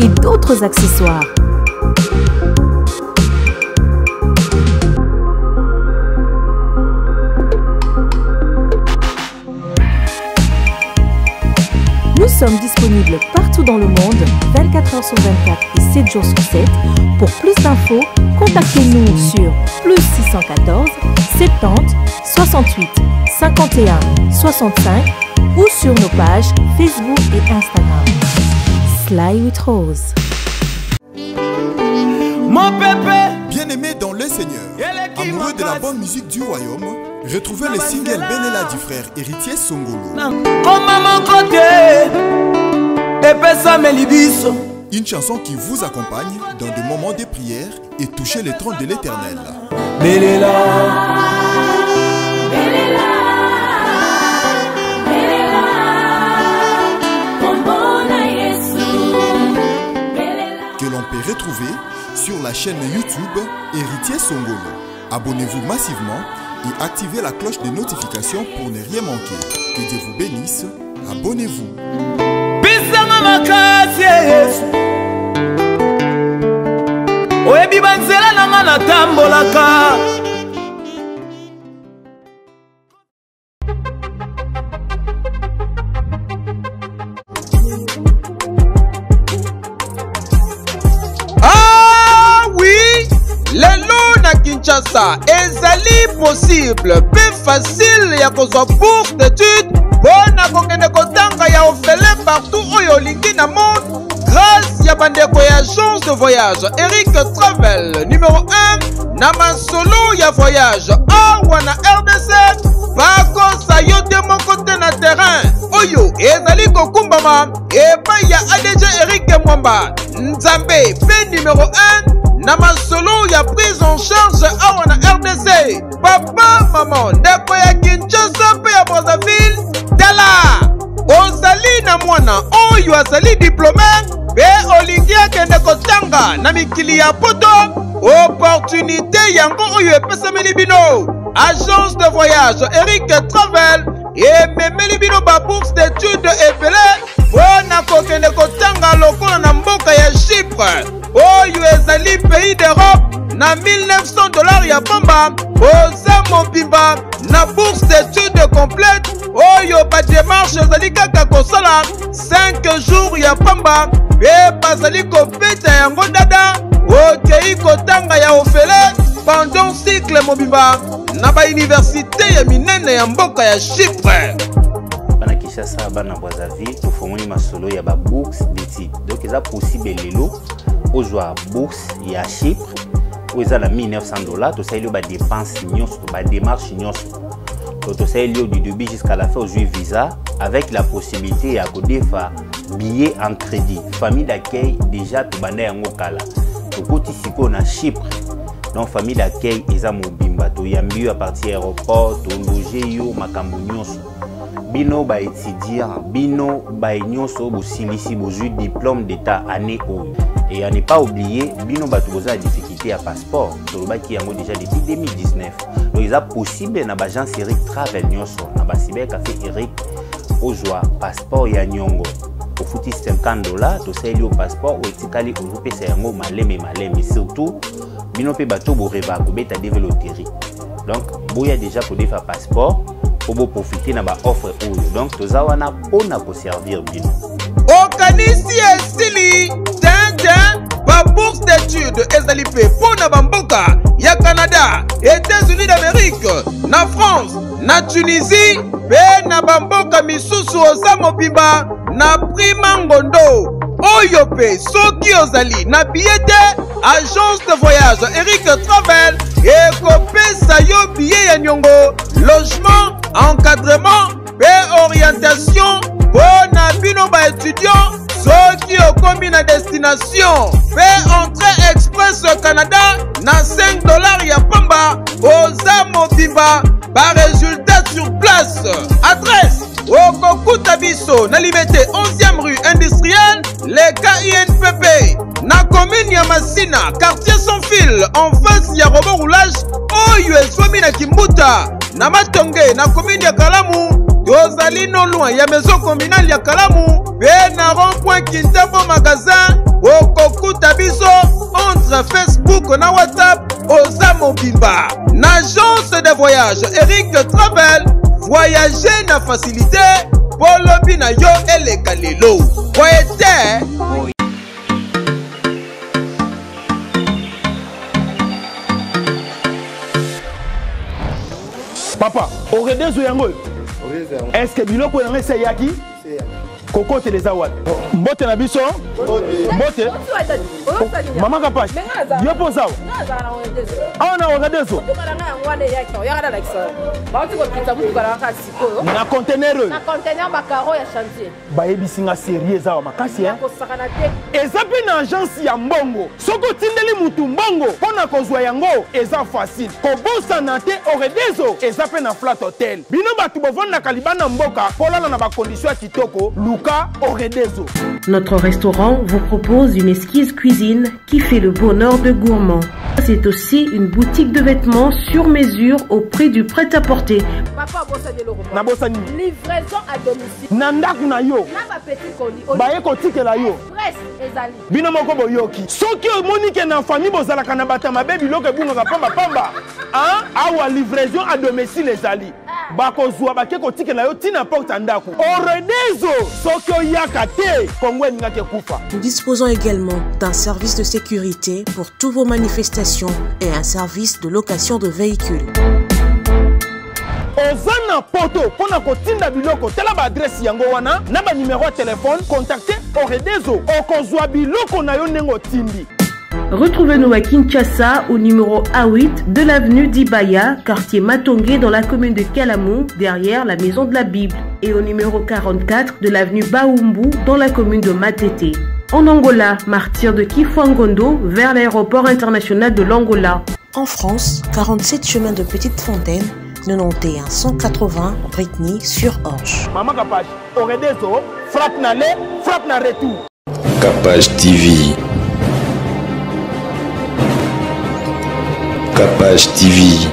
et d'autres accessoires. Nous sommes disponibles partout dans le monde, 24 heures sur 24 et 7 jours sur 7. Pour plus d'infos, contactez-nous sur +614 70 68 51 65 ou sur nos pages Facebook et Instagram. Sly with Rose. Mon pépé, bien-aimé dans le Seigneur, amoureux de la bonne musique du royaume, retrouvez le single Belela du frère héritier Songolo. Une chanson qui vous accompagne dans des moments de prière et toucher le trône de l'Éternel. Que l'on peut retrouver sur la chaîne YouTube Héritier Songolo. Abonnez-vous massivement et activez la cloche de notification pour ne rien manquer. Que Dieu vous bénisse. Abonnez-vous. Ah oui, lelo na Kinshasa ezali possible pe facile ya kozwa bourse d'études mpona kokende kotanga ya ofele partout oyo olingi na monde grâce ya bandeko ya agence de voyage Eric Travel numéro 1 na masolo ya voyage awa na RDC bakosa yo te moko te na terrain oyo ezali kokumbama epai ya ADG Eric Mwamba Nzambe pe numéro 1 na masolo ya prise en charge awa na RDC papa maman ndeko ya Kinshasa pe ya Brazzaville tala ozali na mwana oyo azali diplômé pe olingi akende kotanga na mikili ya poto opportunité yango oyo epesameli bino agence de voyage Eric Travel ememeli bino babourse d'études ebele mpona kokende kotanga lokola na mboka ya Chypre oyo ezali pays d'Europe na $1900 ya pamba oza mobimba na bourse d'études complète oyo ba démarche ezali kaka kosala 5 jours ya pamba pe bazali kobeta yango dada okei kotanga ya ofele pendant cycle mobimba na ba université ya minene ya mboka ya Chypre. Bana Kinshasa bana Brazzaville tofongoli masolo ya ba bourse d'études donc eza possible lelo ozwa bourse ya Chypre oyo eza na $1900 tosaleli yo badepense nyonso badémarche nyonso tosaleli yo du début jusqu'à la fin ozwi visa avec la possibilité ya kodefa billet en crédit famille d'accueil déjà tobanda yango kala tokoti sikoyo na Chypre donc famille d'accueil eza mobimba toyambi yo à partir ya aéroport tologe yo makambo nyonso bino baétudiant bino baye nyonso bosilisi bozwi diplôme d'état année oyo et à ne pas oublier bino bato boza difficulté à passeport tolobaki yango déjà depuis 2019 donc eza possible na bagence Eric Travel nyonso na basiber café Eric ozwa passeport ya nyongo ofuti $50 tosaleli yo passeport oyo etikali ozopesa yango maleme surtout bino mpe bato boreva kobeta deve loterie donc boya déjà kodefa passeport obo profiter na ba offre oyo. Donc toza wana pona ko servir bien. Okanisi esili tintin ba bourse d'études ezali pe pona bamboka ya Canada, États-Unis d'Amérique, na France, na Tunisie, pe na bamboka misusu oza mobimba na prima ngondo. Oyo pe soki ozali na billet agence de voyage Eric Travel ekopesa yo billet ya nyongo, logement, encadrement pe orientation pour na bino ba étudiant soki okomi na destination pe entrée express au Canada na $5 ya pamba oza mobimba ba résultat sur place. Adresse Okokuta biso na limité 11e rue industrielle, les KINPP, na commune ya Masina, quartier sans fil, en face ya robot roulage, oyo eswami na Kimbuta, na Matonge, na commune ya Kalamu, tozali no loin ya maison communale ya Kalamu, pe na rond-point Kintambo magasin, Okokuta biso, entre Facebook na WhatsApp, oza mobimba, na agence de voyage Eric Travel, voyager na facilité polobi na yo eleka lelo poete. Papa, oredezo yango est-ce que biloko yango ese yaki Koko teleza wat mbote na biso mbote mama kapashi yo posa awa na oredezo na conteneur bayebisi nga série eza wa makasi eza mpe na agence ya mbongo soki otindeli mutu mbongo mpo na kozwa yango eza facile kobosana te oredezo eza mpe na flat hotel bino bato bovandaka libanda mboka polala na bakondition ya kitoko luka oredezo. Notre restaurant vous propose une exquise cuisine qui fait le bonheur de gourmands. C'est aussi une boutique de vêtements sur mesure au prix du prêt-à-porter. Livraison à domicile. Nandaku na yo. Baye kotike la yo. Bino moko boyoki. Soki omoni na famille bozalaka na batama bebi loke bunga pamba pamba. Hein? Awa livraison à domicile ezali. Bakozwa bake kotike la yo tina porte ndaku. Oredezo soki oyaka te kongwe ngake kufa. Nous disposons également d'un service de sécurité pour toutes vos manifestations et un service de location de véhicules. Ozana poto pona kotinda biloko tela ba adresse yango wana na ba numéro de téléphone contactez Oredezo okozwa biloko na yo nengo tindi. Retrouvez-nous à Kinshasa au numéro A8 de l'avenue d'Ibaya, quartier Matonge dans la commune de Kalamu, derrière la maison de la Bible, et au numéro 44 de l'avenue Baumbu dans la commune de Matete. En Angola, martyr de Kifwangondo vers l'aéroport international de l'Angola. En France, 47 chemin de Petite Fontaine, 91 180 Britney sur Orge. Maman Kapage, Oredezo, frappe na retour. Kapage TV. Kapage TV.